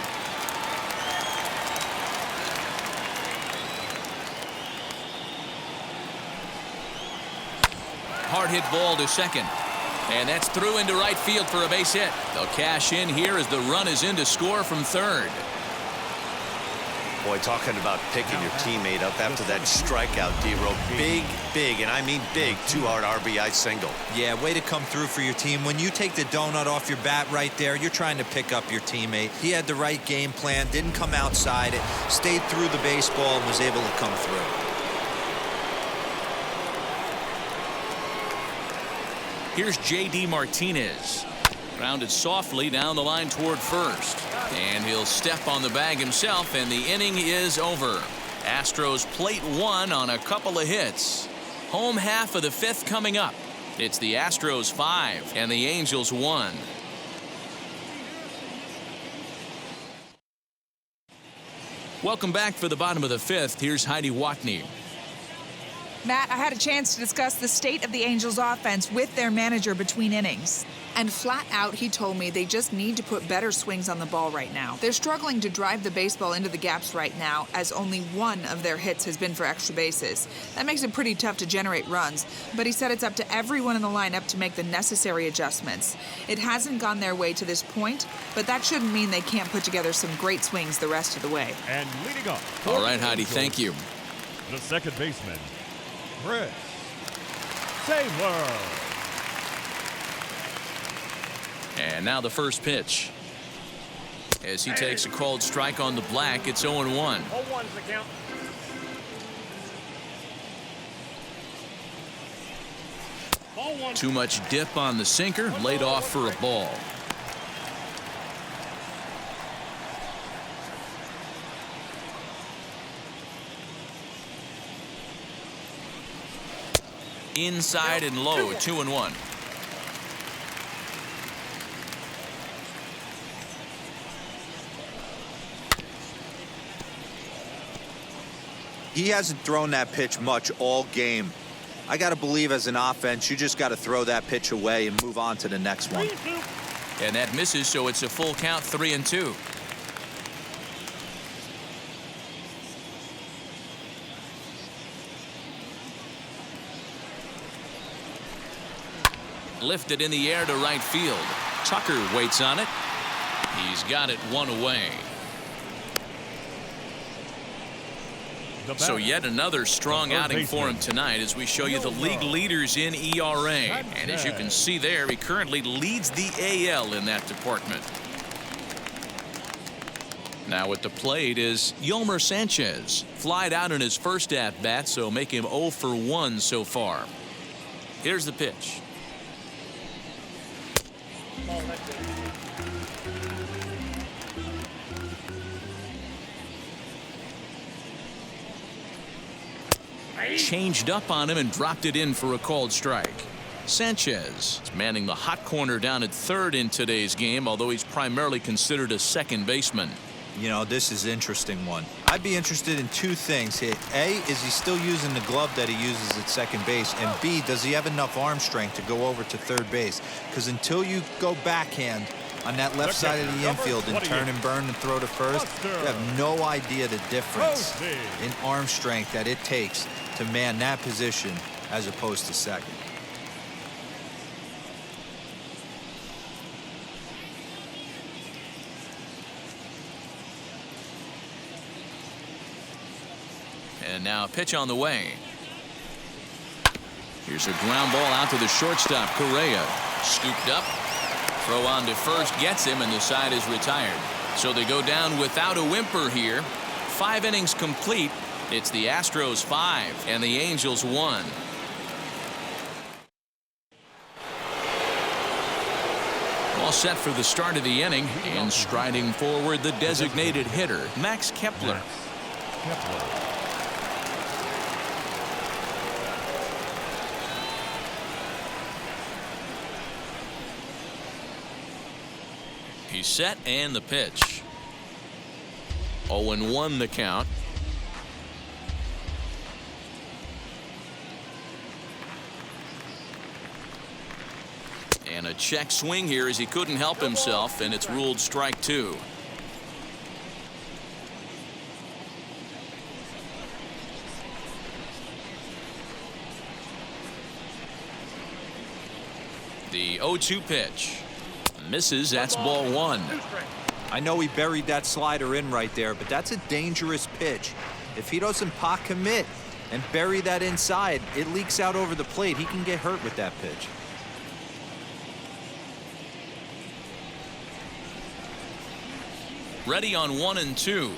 Hard hit ball to second. And that's through into right field for a base hit. They'll cash in here as the run is in to score from third. Boy, talking about picking your teammate up after that strikeout, D-Row. Big, and I mean big, 2-hard RBI single. Yeah, way to come through for your team. When you take the donut off your bat right there, you're trying to pick up your teammate. He had the right game plan, didn't come outside it, stayed through the baseball, and was able to come through. Here's J.D. Martinez. Grounded softly down the line toward first. And he'll step on the bag himself, and the inning is over. Astros plate one on a couple of hits. Home half of the fifth coming up. It's the Astros 5 and the Angels 1. Welcome back for the bottom of the fifth. Here's Heidi Watney. Matt, I had a chance to discuss the state of the Angels offense with their manager between innings. And flat out, he told me they just need to put better swings on the ball right now. They're struggling to drive the baseball into the gaps right now, as only one of their hits has been for extra bases. That makes it pretty tough to generate runs, but he said it's up to everyone in the lineup to make the necessary adjustments. It hasn't gone their way to this point, but that shouldn't mean they can't put together some great swings the rest of the way. And leading up. All right, Heidi, thank you. The second baseman, Chris Taylor. And now the first pitch. As he takes a called strike on the black, it's 0-1. 0-1's the count. Ball one. Too much dip on the sinker, laid off for a ball. Inside and low, 2-1. He hasn't thrown that pitch much all game. I got to believe as an offense, you just got to throw that pitch away and move on to the next one. And that misses, so it's a full count, 3-2. Lifted in the air to right field. Tucker waits on it. He's got it one away. So yet another strong outing for him tonight as we show you the league leaders in ERA. And as you can see there, he currently leads the AL in that department. Now at the plate is Yolmer Sanchez. Flied out in his first at-bat, so make him 0 for 1 so far. Here's the pitch. Changed up on him and dropped it in for a called strike. Sanchez is manning the hot corner down at third in today's game, although he's primarily considered a second baseman. You know, this is an interesting one. I'd be interested in two things. A, is he still using the glove that he uses at second base? And B, does he have enough arm strength to go over to third base? Because until you go backhand on that left side of the infield and turn and burn and throw to first, you have no idea the difference in arm strength that it takes to man that position as opposed to second. And now a pitch on the way. Here's a ground ball out to the shortstop. Correa scooped up. Throw on to first gets him, and the side is retired. So they go down without a whimper here. 5 innings complete. It's the Astros 5 and the Angels 1. All set for the start of the inning, and striding forward the designated hitter, Max Kepler. He's set, and the pitch. 0-1 the count. And a check swing here as he couldn't help himself, and it's ruled strike 2. The 0-2 pitch. Misses. That's ball 1. I know he buried that slider in right there, but that's a dangerous pitch. If he doesn't pot commit and bury that inside, it leaks out over the plate. He can get hurt with that pitch. Ready on 1-2.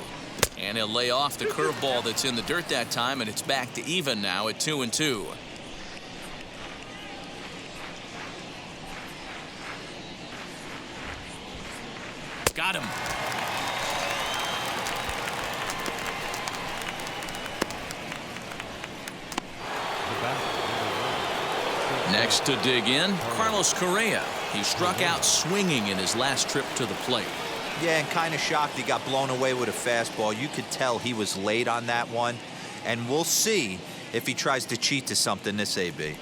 And he'll lay off the curveball that's in the dirt that time, and it's back to even now at 2-2. Got him. Next to dig in, Carlos Correa. He struck out swinging in his last trip to the plate. Yeah, and kind of shocked he got blown away with a fastball. You could tell he was late on that one. And we'll see if he tries to cheat to something this AB.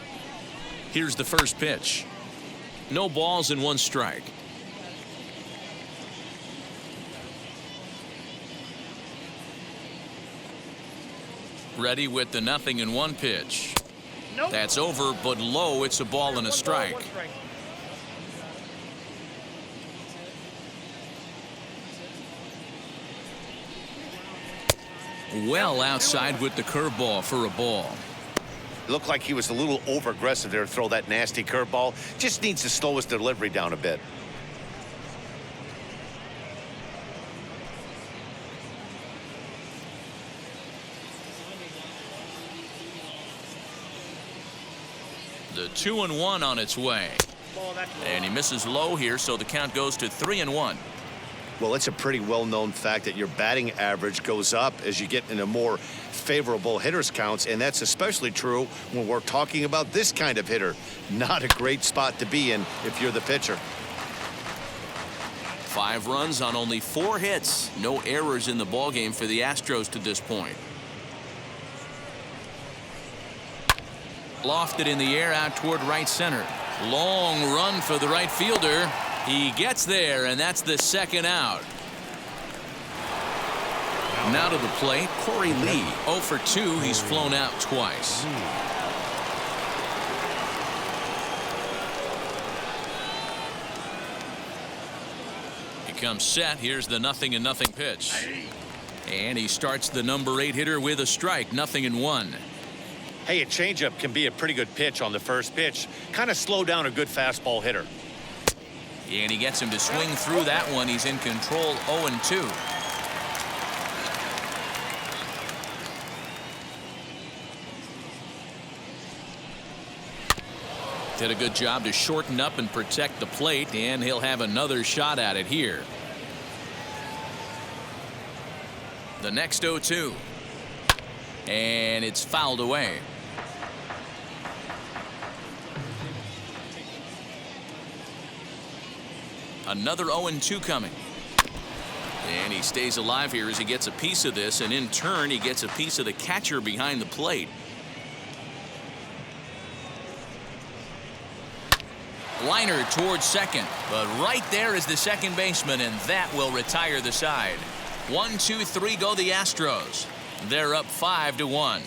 Here's the first pitch. No balls and 1 strike. Ready with the 0-1 pitch. Nope. That's over, but low. It's a ball and a strike. Well outside with the curveball for a ball. It looked like he was a little over aggressive there to throw that nasty curveball. Just needs to slow his delivery down a bit. The 2-1 on its way. And he misses low here, so the count goes to 3-1. Well, it's a pretty well-known fact that your batting average goes up as you get into more favorable hitters counts, and that's especially true when we're talking about this kind of hitter. Not a great spot to be in if you're the pitcher. 5 runs on only 4 hits. No errors in the ballgame for the Astros to this point. Lofted in the air out toward right center. Long run for the right fielder. He gets there, and that's the second out. Now to the plate, Corey Lee. 0 for 2. He's flown out twice. He comes set. Here's the 0-0 pitch. And he starts the number 8 hitter with a strike. 0-1. Hey, a changeup can be a pretty good pitch on the first pitch. Kind of slow down a good fastball hitter. And he gets him to swing through that one. He's in control. 0-2. Did a good job to shorten up and protect the plate, and he'll have another shot at it here. The next 0-2. And it's fouled away. Another 0-2 coming. And he stays alive here as he gets a piece of this, and in turn he gets a piece of the catcher behind the plate. Liner towards second, but right there is the second baseman, and that will retire the side. 1, 2, 3 go the Astros. They're up 5-1.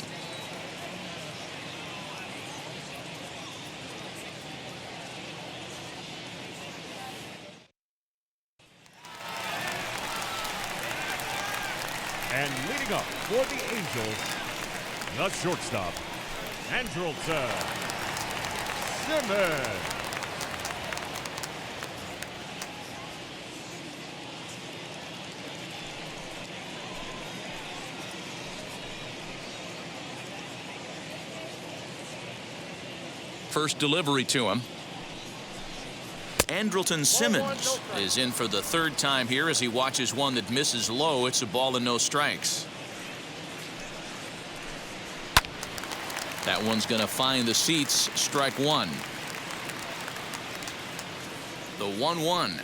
And leading up for the Angels, the shortstop, Andrelton Simmons. First delivery to him. Andrelton Simmons is in for the third time here as he watches one that misses low. It's a ball and no strikes. That one's going to find the seats. Strike one. The 1-1.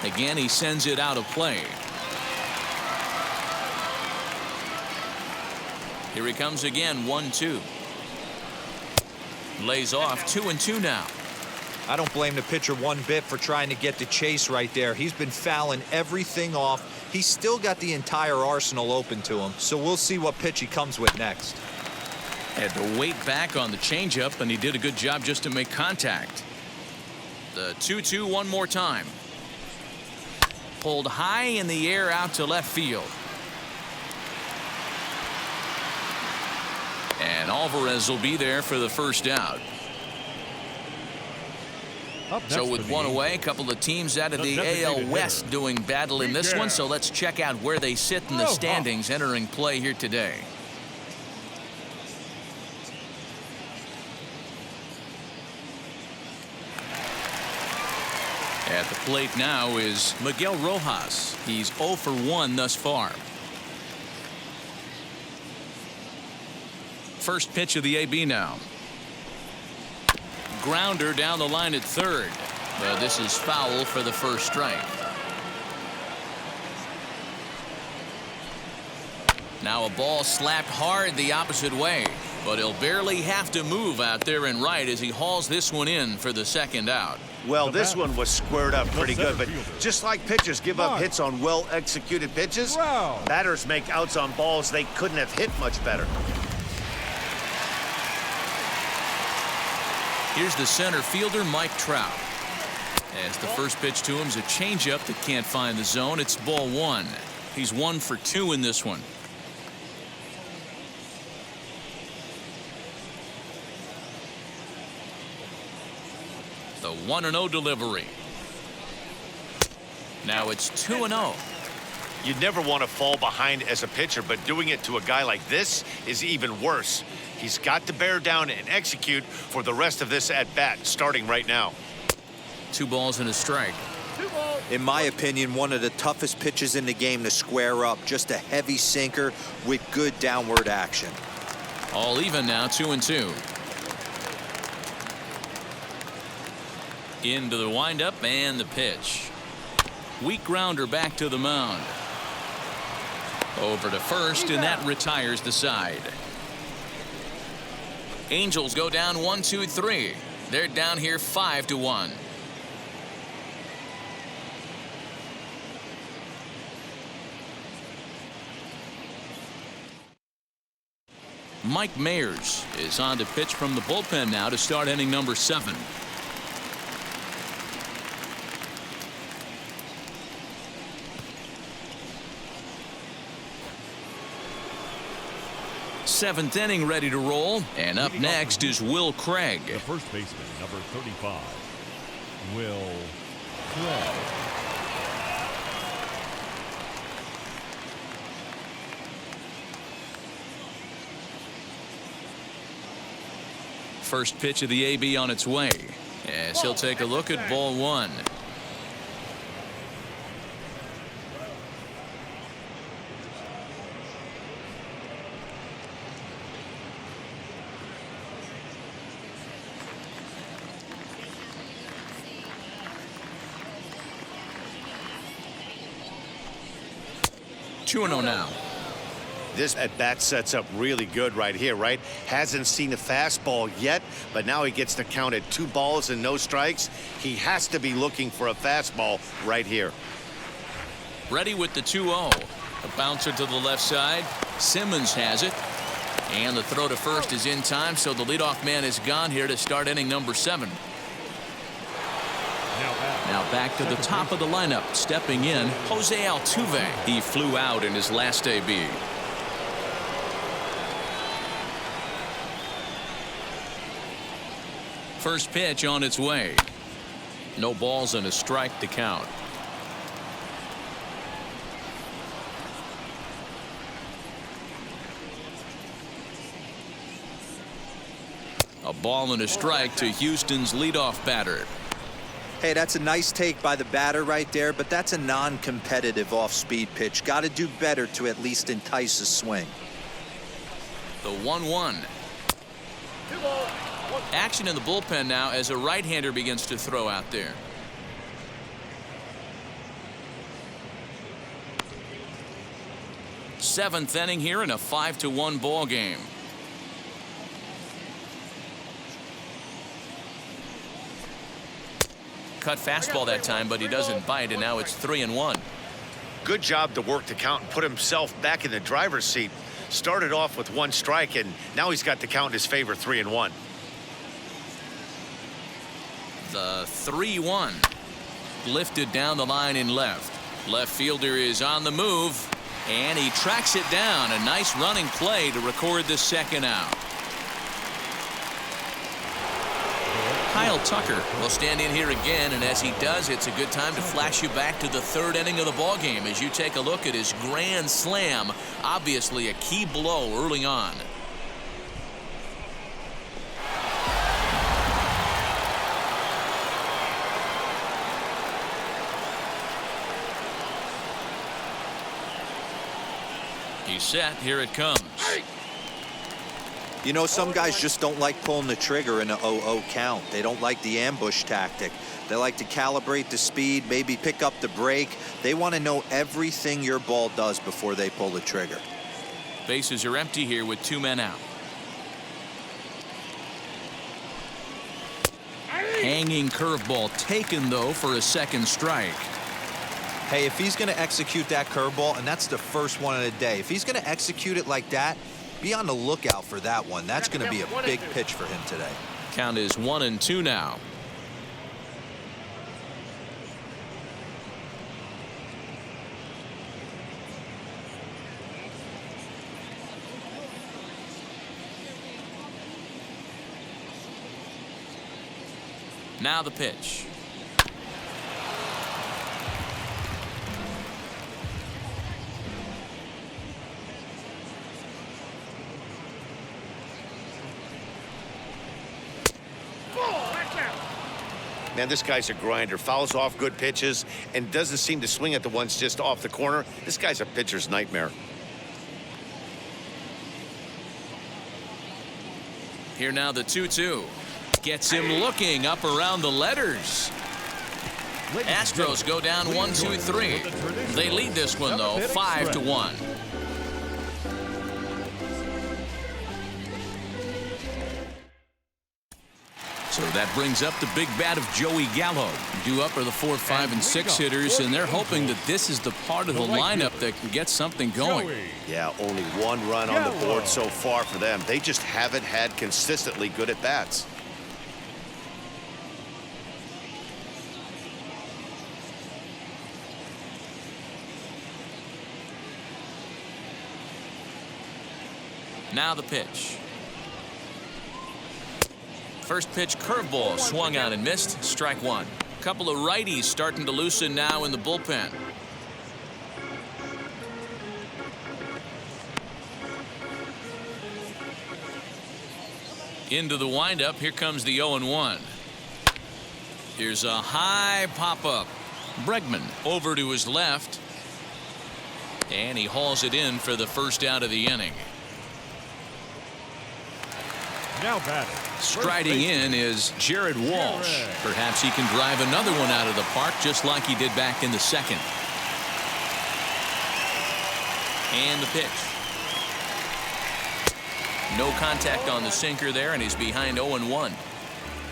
Again, he sends it out of play. Here he comes again, 1-2. Lays off, 2-2 now. I don't blame the pitcher one bit for trying to get the chase right there. He's been fouling everything off. He's still got the entire arsenal open to him, so we'll see what pitch he comes with next. Had to wait back on the changeup, and he did a good job just to make contact. The 2-2 one more time. Pulled high in the air out to left field. And Alvarez will be there for the first out. So with one away, a couple of teams out of the AL West doing battle in this one. So let's check out where they sit in the standings entering play here today. At the plate now is Miguel Rojas. He's 0 for 1 thus far. First pitch of the AB now. Grounder down the line at third. But this is foul for the first strike. Now a ball slapped hard the opposite way. But he'll barely have to move out there in right as he hauls this one in for the second out. Well, this one was squared up pretty good, but just like pitchers give up hits on well-executed pitches, batters make outs on balls they couldn't have hit much better. Here's the center fielder, Mike Trout. As the first pitch to him is a changeup that can't find the zone. It's ball one. He's 1 for 2 in this one. The 1-0 delivery. Now it's 2-0. You'd never want to fall behind as a pitcher, but doing it to a guy like this is even worse. He's got to bear down and execute for the rest of this at-bat, starting right now. 2 balls and a strike. In my opinion, one of the toughest pitches in the game to square up. Just a heavy sinker with good downward action. All even now, 2-2. Into the windup and the pitch. Weak grounder back to the mound. Over to first, and that retires the side. Angels go down 1-2-3. They're down here 5-1. Mike Mayers is on to pitch from the bullpen now to start inning number 7. Seventh inning ready to roll, and up next is Will Craig. The first baseman, number 35, Will Craig. First pitch of the AB on its way, as he'll take a look at ball one. Two 2-0 now. This at bat sets up really good right here, right? Hasn't seen a fastball yet, but now he gets to count at 2 balls and no strikes. He has to be looking for a fastball right here. Ready with the 2-0. A bouncer to the left side. Simmons has it. And the throw to first is in time, so the leadoff man is gone here to start inning number 7. Now back to the top of the lineup. Stepping in, Jose Altuve. He flew out in his last AB. First pitch on its way. No balls and a strike to count. A ball and a strike to Houston's leadoff batter. Hey, that's a nice take by the batter right there, but that's a non-competitive off-speed pitch. Got to do better to at least entice a swing. The 1-1. Action in the bullpen now as a right-hander begins to throw out there. Seventh inning here in a 5-1 ball game. Cut fastball that time, but he doesn't bite, and now it's 3-1. Good job to work the count and put himself back in the driver's seat. Started off with 1 strike, and now he's got the count in his favor, 3-1. The 3-1. Lifted down the line in left. Left fielder is on the move, and he tracks it down. A nice running play to record the second out. Kyle Tucker will stand in here again, and as he does, it's a good time to flash you back to the 3rd inning of the ball game as you take a look at his grand slam. Obviously a key blow early on. He's set. Here it comes. You know, some guys just don't like pulling the trigger in a 0-0 count. They don't like the ambush tactic. They like to calibrate the speed, maybe pick up the brake. They want to know everything your ball does before they pull the trigger. Bases are empty here with 2 men out. Hanging curveball taken, though, for a 2nd strike. Hey, if he's going to execute that curveball, and that's the first one of the day, if he's going to execute it like that, be on the lookout for that one. That's going to be a big pitch for him today. Count is 1-2 now. Now the pitch. Man, this guy's a grinder. Fouls off good pitches and doesn't seem to swing at the ones just off the corner. This guy's a pitcher's nightmare. Here now the 2-2. Gets him looking up around the letters. Astros go down 1-2-3. They lead this one, though, 5-1. So that brings up the big bat of Joey Gallo. Due up are the 4, 5, and 6 hitters, and they're hoping that this is the part of the lineup that can get something going. Yeah, only 1 run on the board so far for them. They just haven't had consistently good at bats. Now the pitch. First pitch curveball swung on and missed. Strike 1. Couple of righties starting to loosen now in the bullpen. Into the windup. Here comes the 0-1. Here's a high pop-up. Bregman over to his left. And he hauls it in for the first out of the inning. Now batting. Striding in is Jared Walsh. Perhaps he can drive another one out of the park just like he did back in the second. And the pitch. No contact on the sinker there, and he's behind 0-1.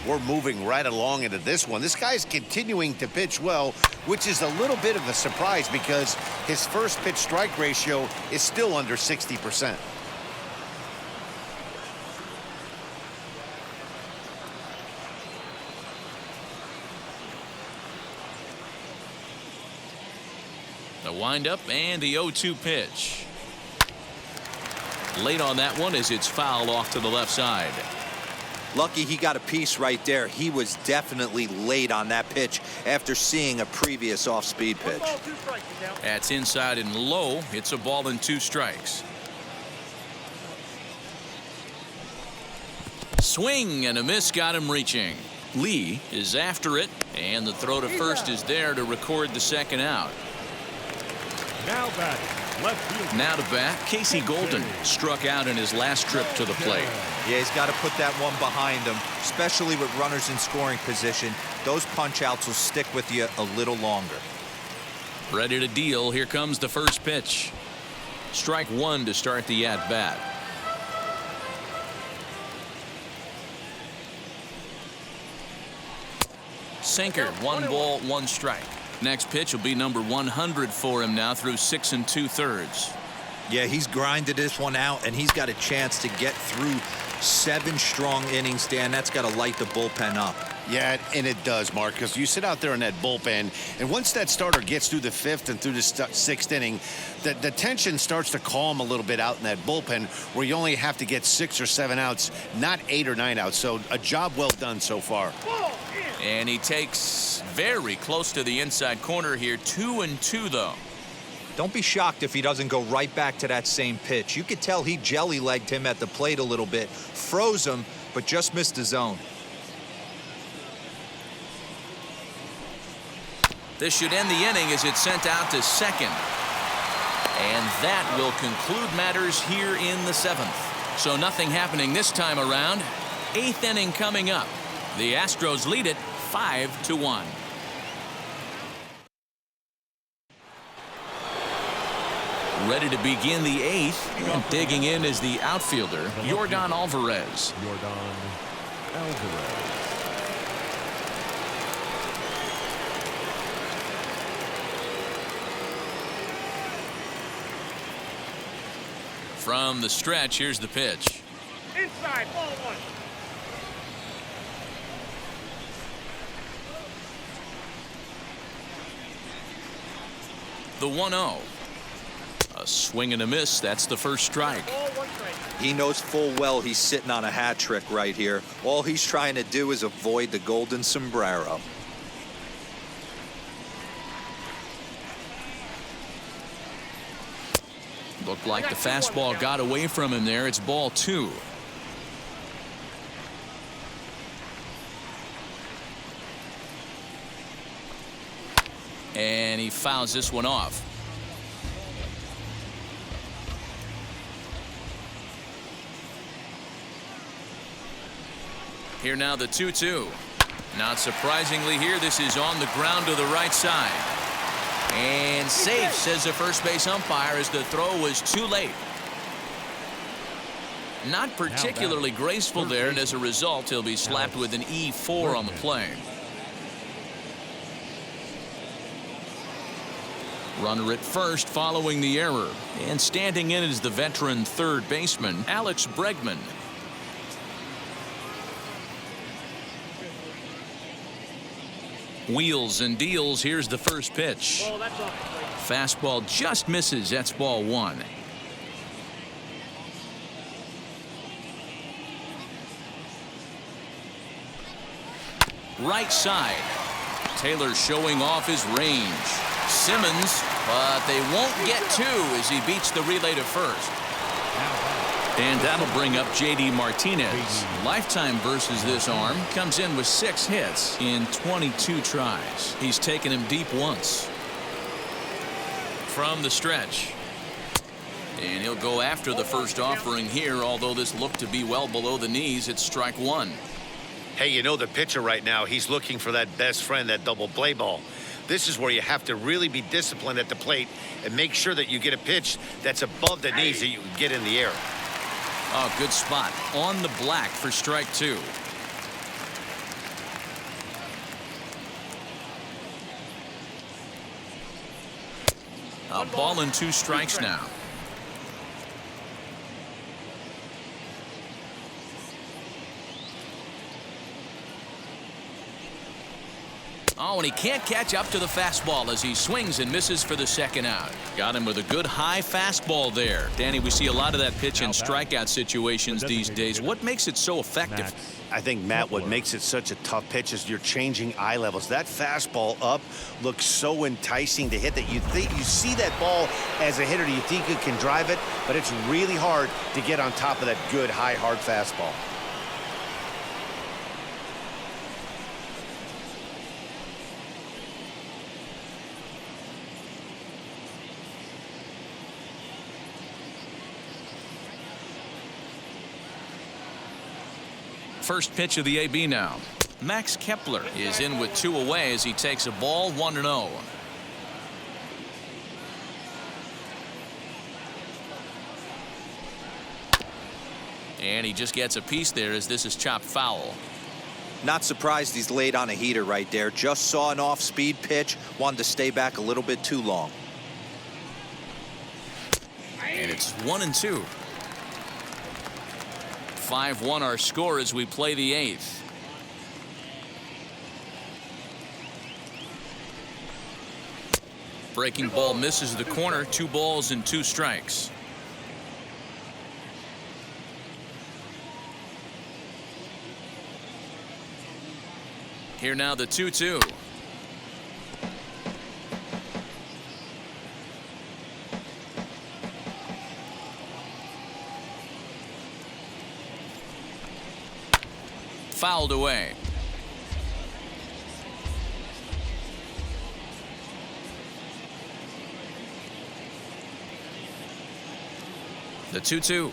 We're moving right along into this one. This guy's continuing to pitch well, which is a little bit of a surprise because his first pitch strike ratio is still under 60%. The windup and the 0-2 pitch. Late on that one as it's fouled off to the left side. Lucky he got a piece right there. He was definitely late on that pitch after seeing a previous off-speed pitch. That's inside and low. It's a ball and 2 strikes. Swing and a miss got him reaching. Lee is after it, and the throw to first is there to record the second out. Now batting, left field. Now to bat, Casey Golden struck out in his last trip to the plate. Yeah, he's got to put that one behind him, especially with runners in scoring position. Those punch-outs will stick with you a little longer. Ready to deal. Here comes the first pitch. Strike 1 to start the at-bat. Sinker, 1 ball, 1 strike. Next pitch will be number 100 for him now through 6 2/3. Yeah, he's grinded this one out, and he's got a chance to get through 7 strong innings, Dan. That's got to light the bullpen up. Yeah, and it does, Mark, because you sit out there in that bullpen, and once that starter gets through the 5th and through the 6th inning, the tension starts to calm a little bit out in that bullpen where you only have to get 6 or 7 outs, not 8 or 9 outs. So a job well done so far. And he takes very close to the inside corner here. 2-2 though. Don't be shocked if he doesn't go right back to that same pitch. You could tell he jelly-legged him at the plate a little bit, froze him, but just missed the zone. This should end the inning as it's sent out to second. And that will conclude matters here in the 7th. So nothing happening this time around. 8th inning coming up. The Astros lead it 5-1. Ready to begin the 8th. And digging in is the outfielder, Yordan Alvarez. Yordan Alvarez. From the stretch, here's the pitch. Inside, ball 1. The 1-0. A swing and a miss. That's the first strike. He knows full well he's sitting on a hat trick right here. All he's trying to do is avoid the golden sombrero. Looked like the fastball got away from him there. It's ball 2. And he fouls this one off. Here now the 2-2. Not surprisingly here, this is on the ground to the right side. And safe, says the first base umpire, as the throw was too late. Not particularly graceful there, and as a result, he'll be slapped with an E4 on the play. Runner at first following the error. And standing in is the veteran third baseman, Alex Bregman. Wheels and deals. Here's the first pitch. Fastball just misses. That's ball 1. Right side. Taylor showing off his range. Simmons, but they won't get 2 as he beats the relay to first. And that'll bring up J.D. Martinez. Lifetime versus this arm. Comes in with 6 hits in 22 tries. He's taken him deep once. From the stretch. And he'll go after the first offering here, although this looked to be well below the knees. It's strike 1. Hey, you know the pitcher right now, he's looking for that best friend, that double play ball. This is where you have to really be disciplined at the plate and make sure that you get a pitch that's above the knees that you can get in the air. Oh, good spot. On the black for strike 2. A ball and 2 strikes now. Oh, and he can't catch up to the fastball as he swings and misses for the second out. Got him with a good high fastball there. Danny, we see a lot of that pitch in strikeout situations these days. What makes it so effective? I think, Matt, what makes it such a tough pitch is you're changing eye levels. That fastball up looks so enticing to hit that you see that ball as a hitter, you think you can drive it, but it's really hard to get on top of that good high hard fastball. First pitch of the AB now. Max Kepler is in with 2 away as he takes a ball 1-0. And he just gets a piece there as this is chopped foul. Not surprised he's laid on a heater right there. Just saw an off-speed pitch. Wanted to stay back a little bit too long. And it's 1-2. 5-1 our score as we play the 8th. Breaking ball misses the corner. 2 balls and 2 strikes. Here now the 2-2. Fouled away. The 2-2.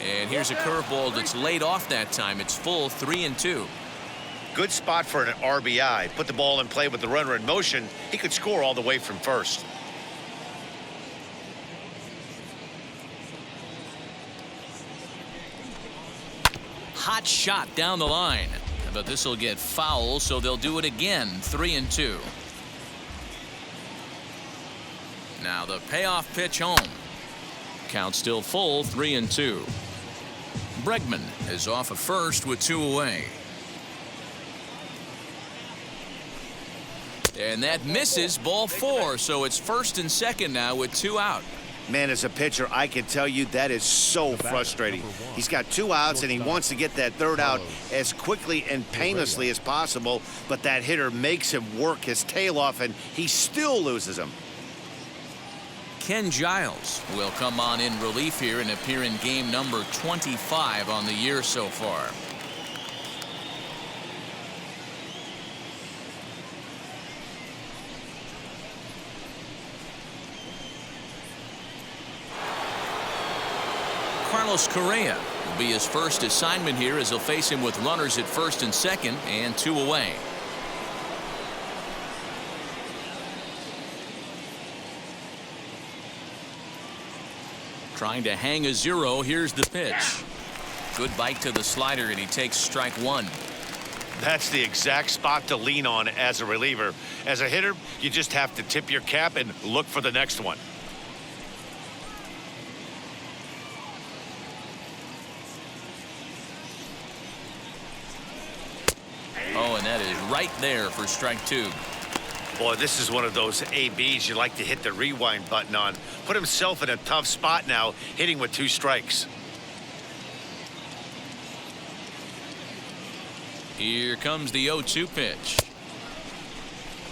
And here's a curveball that's laid off that time. It's full 3-2. Good spot for an RBI. Put the ball in play with the runner in motion. He could score all the way from first. Hot shot down the line, but this will get foul, so they'll do it again. 3-2. Now the payoff pitch home. Count still full. 3-2. Bregman is off of first with 2 away. And that misses. Ball 4, so it's first and second now with 2 out. Man, as a pitcher, I can tell you that is so frustrating. He's got 2 outs and he wants to get that 3rd out as quickly and painlessly as possible, but that hitter makes him work his tail off and he still loses him. Ken Giles will come on in relief here and appear in game number 25 on the year so far. Carlos Correa will be his first assignment here as he'll face him with runners at first and second and 2 away. Trying to hang a 0. Here's the pitch. Good bite to the slider, and he takes strike 1. That's the exact spot to lean on as a reliever. As a hitter, you just have to tip your cap and look for the next one. Oh, and that is right there for strike 2. Boy, this is one of those ABs you like to hit the rewind button on. Put himself in a tough spot now, hitting with 2 strikes. Here comes the 0-2 pitch.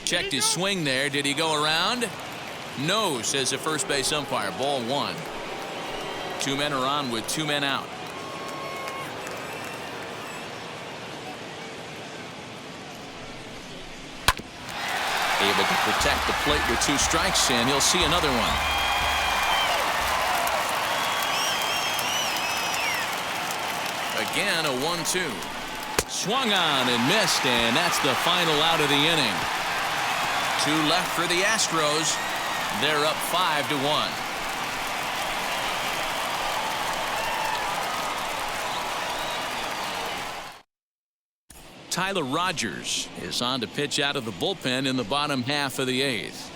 Checked his swing there. Did he go around? No, says the first base umpire. Ball 1. Two men are on with two men out. Able to protect the plate with two strikes, and he'll see another one. Again, a 1-2. Swung on and missed, and that's the final out of the inning. Two left for the Astros. They're up 5-1. Tyler Rogers is on to pitch out of the bullpen in the bottom half of the eighth.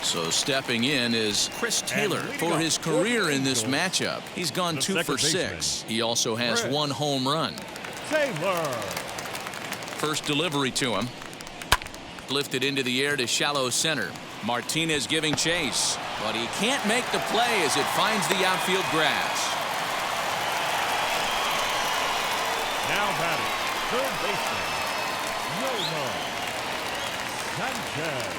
So stepping in is Chris Taylor for his career in this matchup. He's gone 2 for 6. He also has 1 home run. Taylor. First delivery to him. Lifted into the air to shallow center. Martinez giving chase, but he can't make the play as it finds the outfield grass. Now batting, third baseman, Yolmer Sanchez.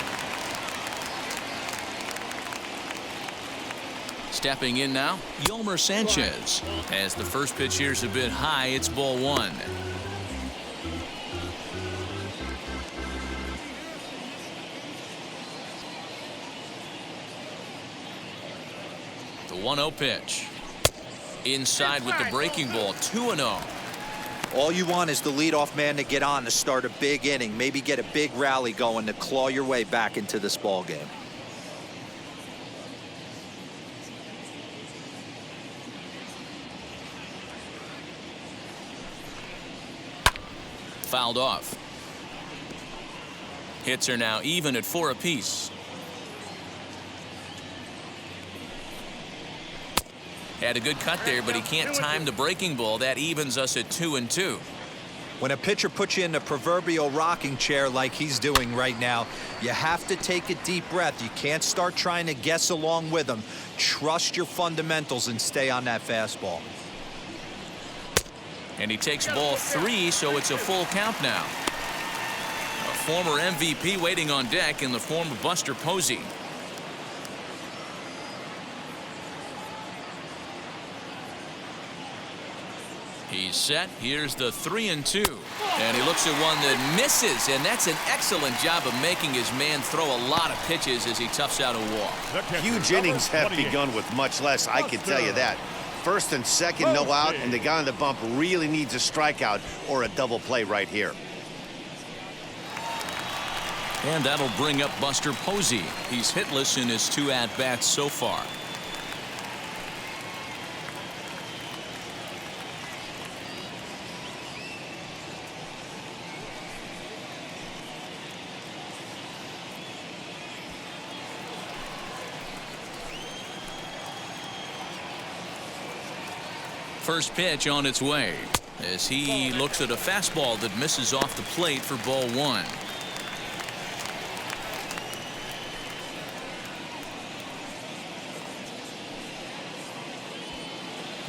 Stepping in now, Yolmer Sanchez. As the first pitch here's a bit high, it's ball 1. The 1-0 pitch. Inside with the breaking ball, 2-0. All you want is the leadoff man to get on to start a big inning, maybe get a big rally going to claw your way back into this ball game. Fouled off. Hits are now even at 4 apiece. Had a good cut there, but he can't time the breaking ball. That evens us at 2-2. When a pitcher puts you in the proverbial rocking chair like he's doing right now, you have to take a deep breath. You can't start trying to guess along with him. Trust your fundamentals and stay on that fastball. And he takes ball 3, so it's a full count now. A former MVP waiting on deck in the form of Buster Posey. He's set. Here's the 3-2. And he looks at one that misses, and that's an excellent job of making his man throw a lot of pitches as he toughs out a walk. Huge innings have begun with much less, I can tell you that. First and second, no out, and the guy on the bump really needs a strikeout or a double play right here. And that'll bring up Buster Posey. He's hitless in his 2 at-bats so far. First pitch on its way as he looks at a fastball that misses off the plate for ball 1.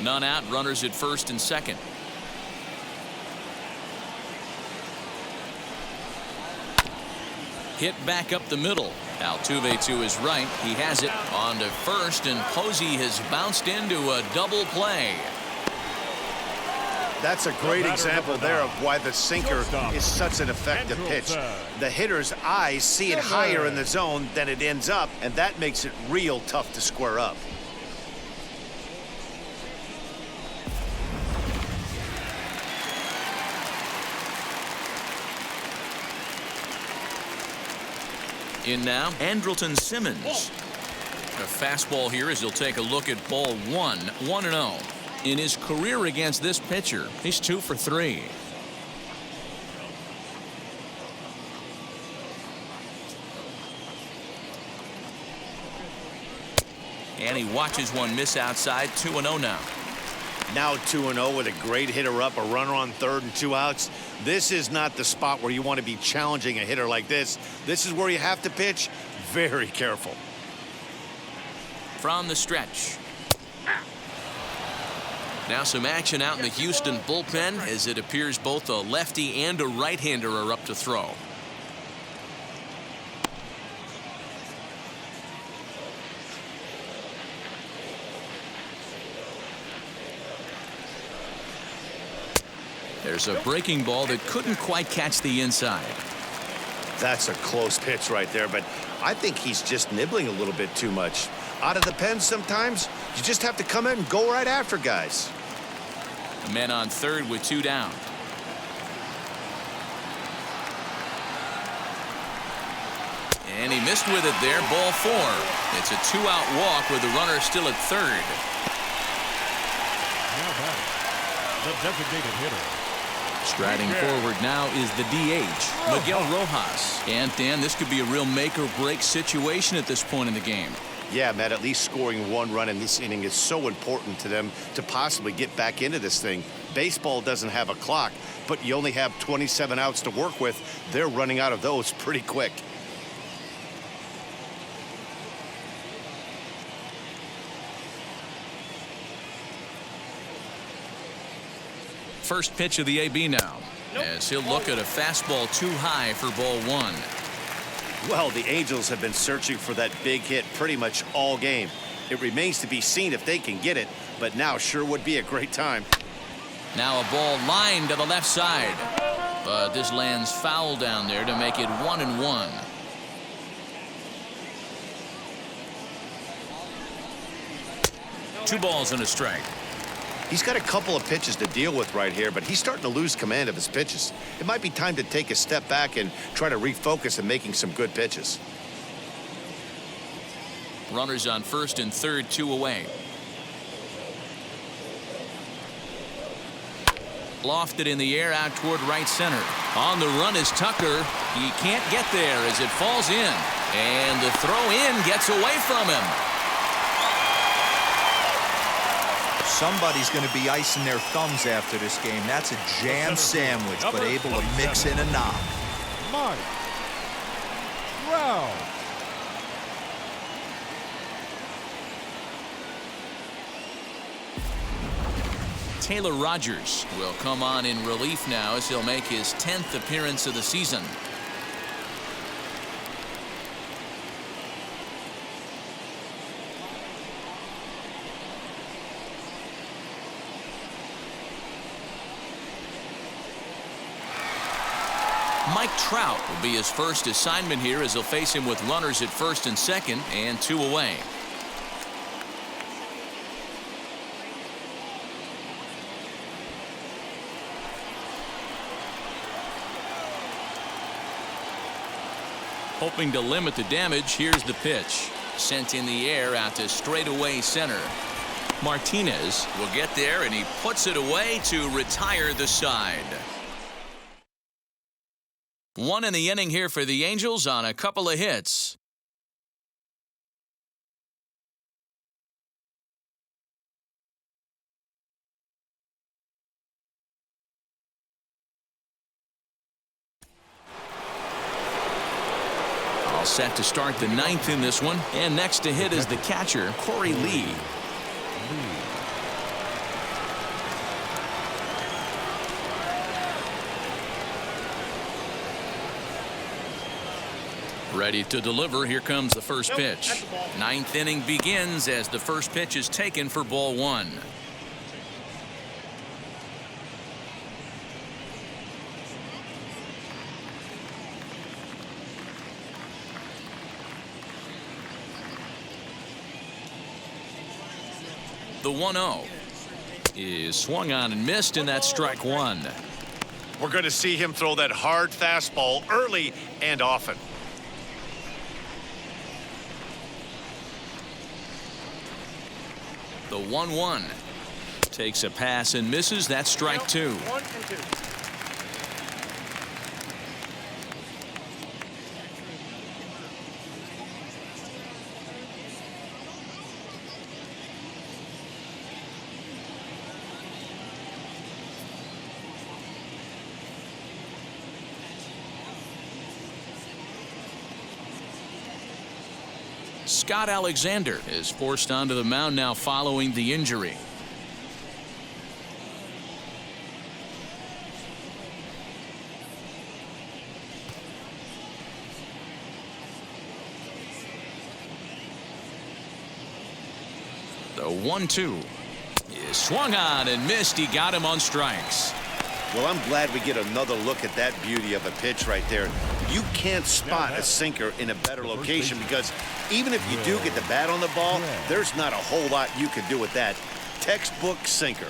None out, runners at first and second. Hit back up the middle. Altuve to his right. He has it on to first, and Posey has bounced into a double play. That's a great example there of why the sinker is such an effective pitch. The hitter's eyes see it higher in the zone than it ends up, and that makes it real tough to square up. In now, Andrelton Simmons. A fastball here as he'll take a look at ball 1, 1-0. In his career against this pitcher, he's 2 for 3. And he watches one miss outside. 2-0 now. Now 2-0 with a great hitter up, a runner on third and 2 outs. This is not the spot where you want to be challenging a hitter like this. This is where you have to pitch very careful. From the stretch. Now some action out in the Houston bullpen as it appears both a lefty and a right-hander are up to throw. There's a breaking ball that couldn't quite catch the inside. That's a close pitch right there, but I think he's just nibbling a little bit too much. Out of the pen sometimes, you just have to come in and go right after guys. Men on third with 2 down. And he missed with it there, ball 4. It's a 2-out walk with the runner still at third. Now batting, the designated hitter. Striding forward now is the DH, Miguel Rojas. And Dan, this could be a real make or break situation at this point in the game. Yeah, Matt, at least scoring 1 run in this inning is so important to them to possibly get back into this thing. Baseball doesn't have a clock, but you only have 27 outs to work with. They're running out of those pretty quick. First pitch of the AB now, as he'll look at a fastball too high for ball 1. Well, the Angels have been searching for that big hit pretty much all game. It remains to be seen if they can get it, but now sure would be a great time. Now a ball lined to the left side, but this lands foul down there to make it 1-1. Two balls and a strike. He's got a couple of pitches to deal with right here, but he's starting to lose command of his pitches. It might be time to take a step back and try to refocus on making some good pitches. Runners on first and third, 2 away. Lofted in the air out toward right center. On the run is Tucker. He can't get there as it falls in. And the throw in gets away from him. Somebody's going to be icing their thumbs after this game. That's a jam sandwich, but able to mix in a knock. Mike Trout. Taylor Rogers will come on in relief now as he'll make his 10th appearance of the season. Mike Trout will be his first assignment here as he'll face him with runners at first and second and 2 away. Hoping to limit the damage, here's the pitch. Sent in the air out to straightaway center. Martinez will get there and he puts it away to retire the side. 1 in the inning here for the Angels on a couple of hits. All set to start the 9th in this one. And next to hit is the catcher, Corey Lee. Ready to deliver. Here comes the first pitch. 9th inning begins as the first pitch is taken for ball 1. The 1-0 is swung on and missed, and that's strike 1. We're going to see him throw that hard fastball early and often. The 1-1 takes a pass and misses. That's strike 2. 1 and 2. Scott Alexander is forced onto the mound now following the injury. 1-2. He swung on and missed. He got him on strikes. Well, I'm glad we get another look at that beauty of a pitch right there. You can't spot a sinker in a better location because even if you do get the bat on the ball, there's not a whole lot you can do with that. Textbook sinker.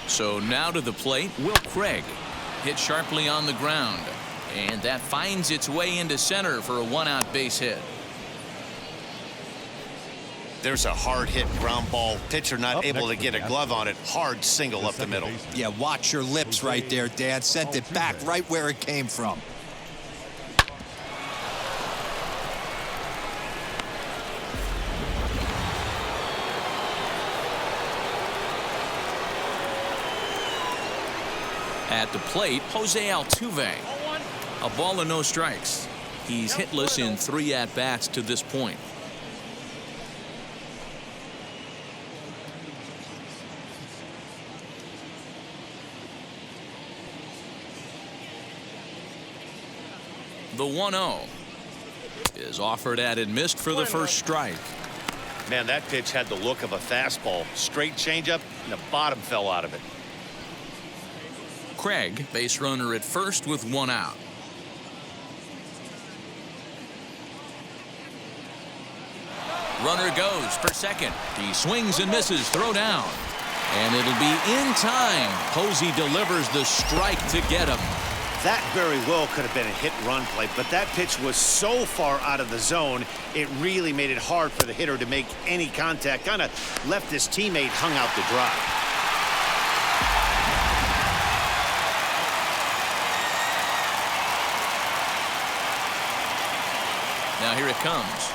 So now to the plate, Will Craig. Hit sharply on the ground. And that finds its way into center for a one-out base hit. There's a hard hit ground ball. Pitcher not able to get a glove on it. Hard single up the middle. Yeah, watch your lips right there, Dan. Sent it back right where it came from. At the plate, Jose Altuve. A ball and no strikes. He's hitless in 3 at-bats to this point. The 1-0 is offered at and missed for the first strike. Man, that pitch had the look of a fastball. Straight changeup, and the bottom fell out of it. Craig, base runner at first with 1 out. Runner goes for second. He swings and misses. Throw down. And it'll be in time. Posey delivers the strike to get him. That very well could have been a hit-run play, but that pitch was so far out of the zone, it really made it hard for the hitter to make any contact. Kind of left his teammate hung out to dry. Now here it comes.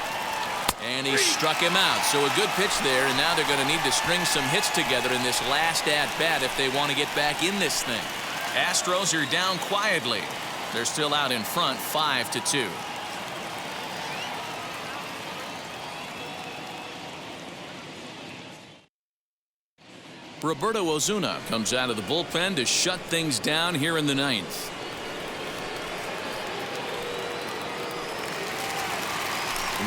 And he struck him out. So a good pitch there, and now they're going to need to string some hits together in this last at-bat if they want to get back in this thing. Astros are down quietly. They're still out in front, 5-2. Roberto Osuna comes out of the bullpen to shut things down here in the 9th.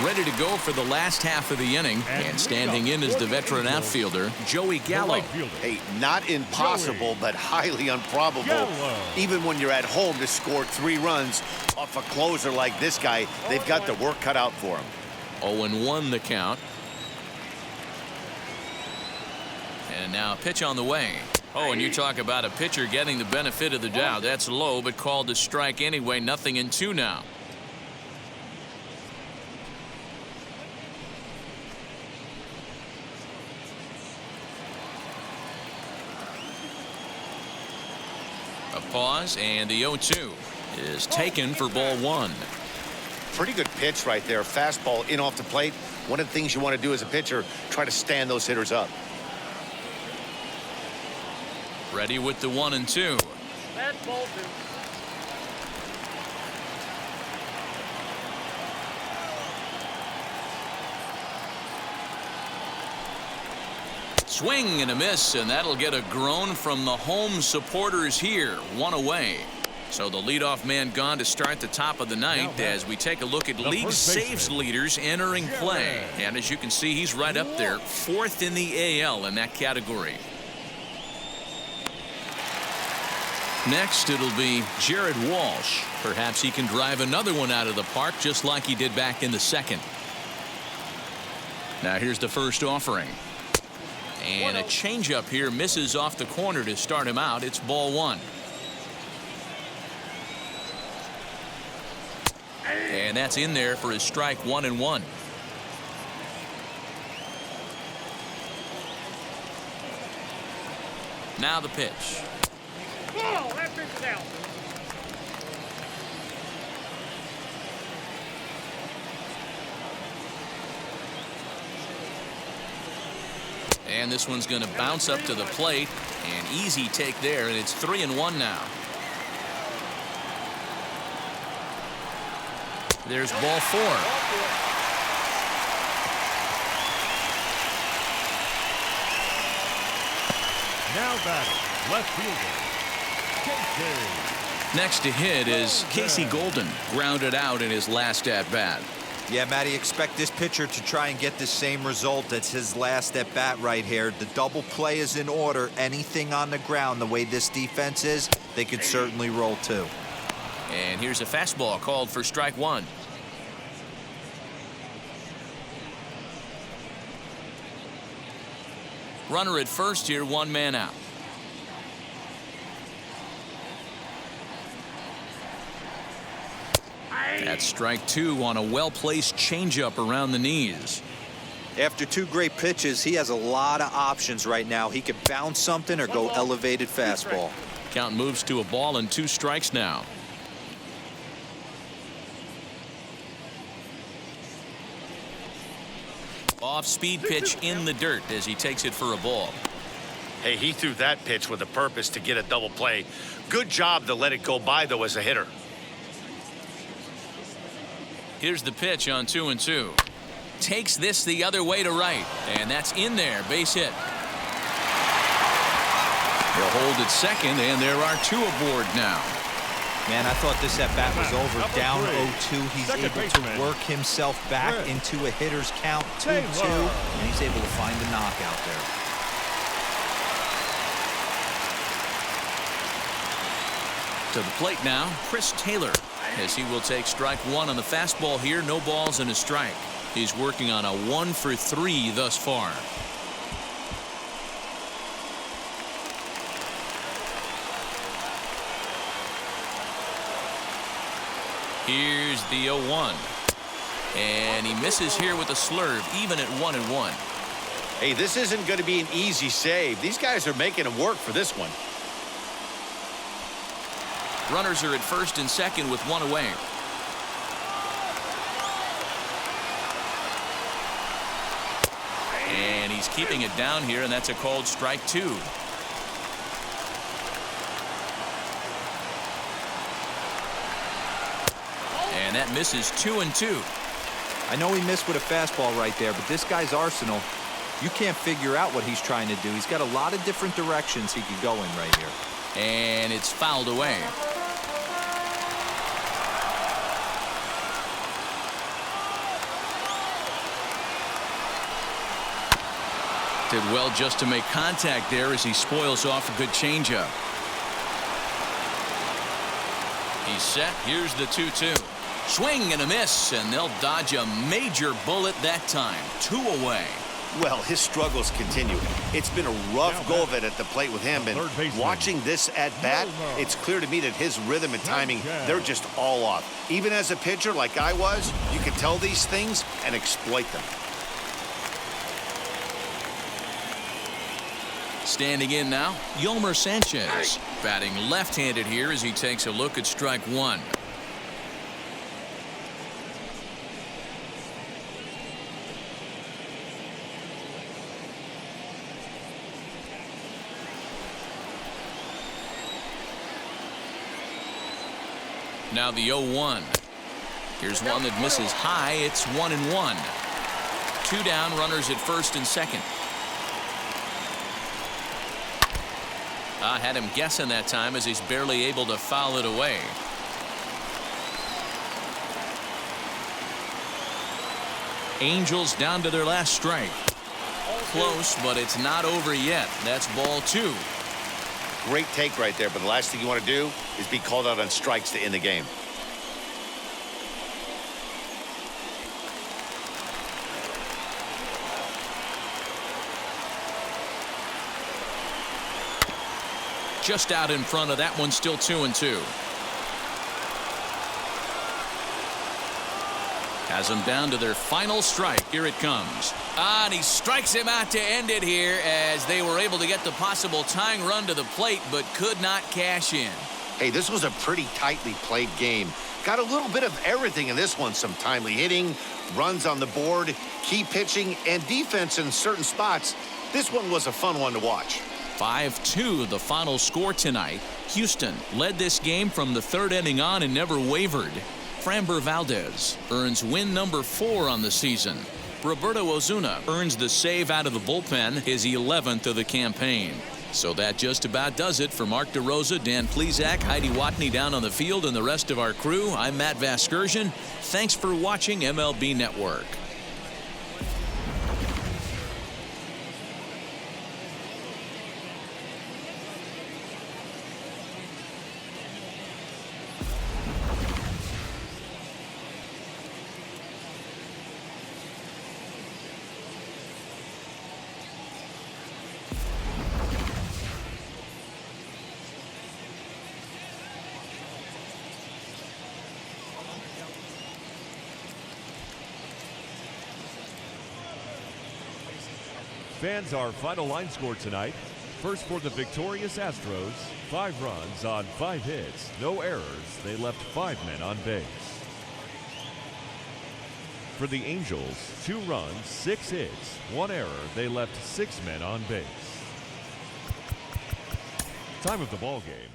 Ready to go for the last half of the inning, and standing in is the veteran outfielder, Joey Gallo. Hey, not impossible, but highly improbable. Even when you're at home to score 3 runs off a closer like this guy, they've got the work cut out for him. 0-1 the count. And now a pitch on the way. Oh, and you talk about a pitcher getting the benefit of the doubt. That's low, but called a strike anyway. 0-2 now. A pause, and the 0-2 is taken for ball 1. Pretty good pitch right there. Fastball in off the plate. One of the things you want to do as a pitcher, try to stand those hitters up. Ready with the 1-2. That's ball 2. Swing and a miss, and that'll get a groan from the home supporters here. 1 away. So the leadoff man gone to start the top of the 9th as we take a look at league saves leaders entering play. And as you can see, he's right up there, 4th in the AL in that category. Next, it'll be Jared Walsh. Perhaps he can drive another one out of the park just like he did back in the 2nd. Now here's the first offering. And a changeup here misses off the corner to start him out. It's ball 1. And that's in there for his strike 1-1. Now the pitch. Ball, that pitch is out. And this one's going to bounce up to the plate. An easy take there, and it's 3-1 now. There's ball 4. Now batting, left fielder, KK. Next to hit is Casey Golden, grounded out in his last at-bat. Yeah, Matty, expect this pitcher to try and get the same result. That's his last at bat right here. The double play is in order. Anything on the ground, the way this defense is, they could certainly roll too. And here's a fastball called for strike one. Runner at first here, one man out. That's strike two on a well-placed changeup around the knees. After two great pitches, he has a lot of options right now. He could bounce something or go elevated fastball. Count moves to a ball and 2 strikes now. Off-speed pitch in the dirt as he takes it for a ball. Hey, he threw that pitch with a purpose to get a double play. Good job to let it go by, though, as a hitter. Here's the pitch on 2-2. Takes this the other way to right, and that's in there. Base hit. They'll hold at second, and there are 2 aboard now. Man, I thought this at bat was over. Number Down 3, 0-2. He's second able baseman, to work himself back Red. into a hitter's count 2-2, Taylor. and he's able to find the knockout there. To the plate now, Chris Taylor, as he will take strike one on the fastball here. No balls and a strike. He's working on a 1 for 3 thus far. Here's the 0-1. And he misses here with a slurve, even at 1-1. Hey, this isn't going to be an easy save. These guys are making him work for this one. Runners are at first and second with 1 away. And he's keeping it down here, and that's a called strike 2. And that misses 2-2. I know he missed with a fastball right there, but this guy's arsenal, you can't figure out what he's trying to do. He's got a lot of different directions he could go in right here. And it's fouled away. Did well just to make contact there as he spoils off a good changeup. He's set. Here's the 2-2. Swing and a miss, and they'll dodge a major bullet that time. 2 away. Well, his struggles continue. It's been a rough go of it at the plate with him, and watching this at bat, it's clear to me that his rhythm and timing, they're just all off. Even as a pitcher like I was, you can tell these things and exploit them. Standing in now, Yolmer Sanchez, batting left-handed here as he takes a look at strike 1. Now the 0-1. Here's one that misses high. It's 1-1. 2 down, runners at first and second. I had him guessing that time as he's barely able to foul it away. Angels down to their last strike. Close, but it's not over yet. That's ball 2. Great take right there, but the last thing you want to do is be called out on strikes to end the game. Just out in front of that one, still 2-2. Has them down to their final strike. Here it comes. And he strikes him out to end it here as they were able to get the possible tying run to the plate but could not cash in. Hey, this was a pretty tightly played game. Got a little bit of everything in this one. Some timely hitting, runs on the board, key pitching, and defense in certain spots. This one was a fun one to watch. 5-2 the final score tonight. Houston led this game from the 3rd inning on and never wavered. Framber Valdez earns win number 4 on the season. Roberto Ozuna earns the save out of the bullpen, his 11th of the campaign. So that just about does it for Mark DeRosa, Dan Plesac, Heidi Watney down on the field, and the rest of our crew. I'm Matt Vasgersian. Thanks for watching MLB Network. Fans, our final line score tonight. First for the victorious Astros, 5 runs on 5 hits, no errors. They left 5 men on base. For the Angels, 2 runs, 6 hits, 1 error. They left 6 men on base. Time of the ball game,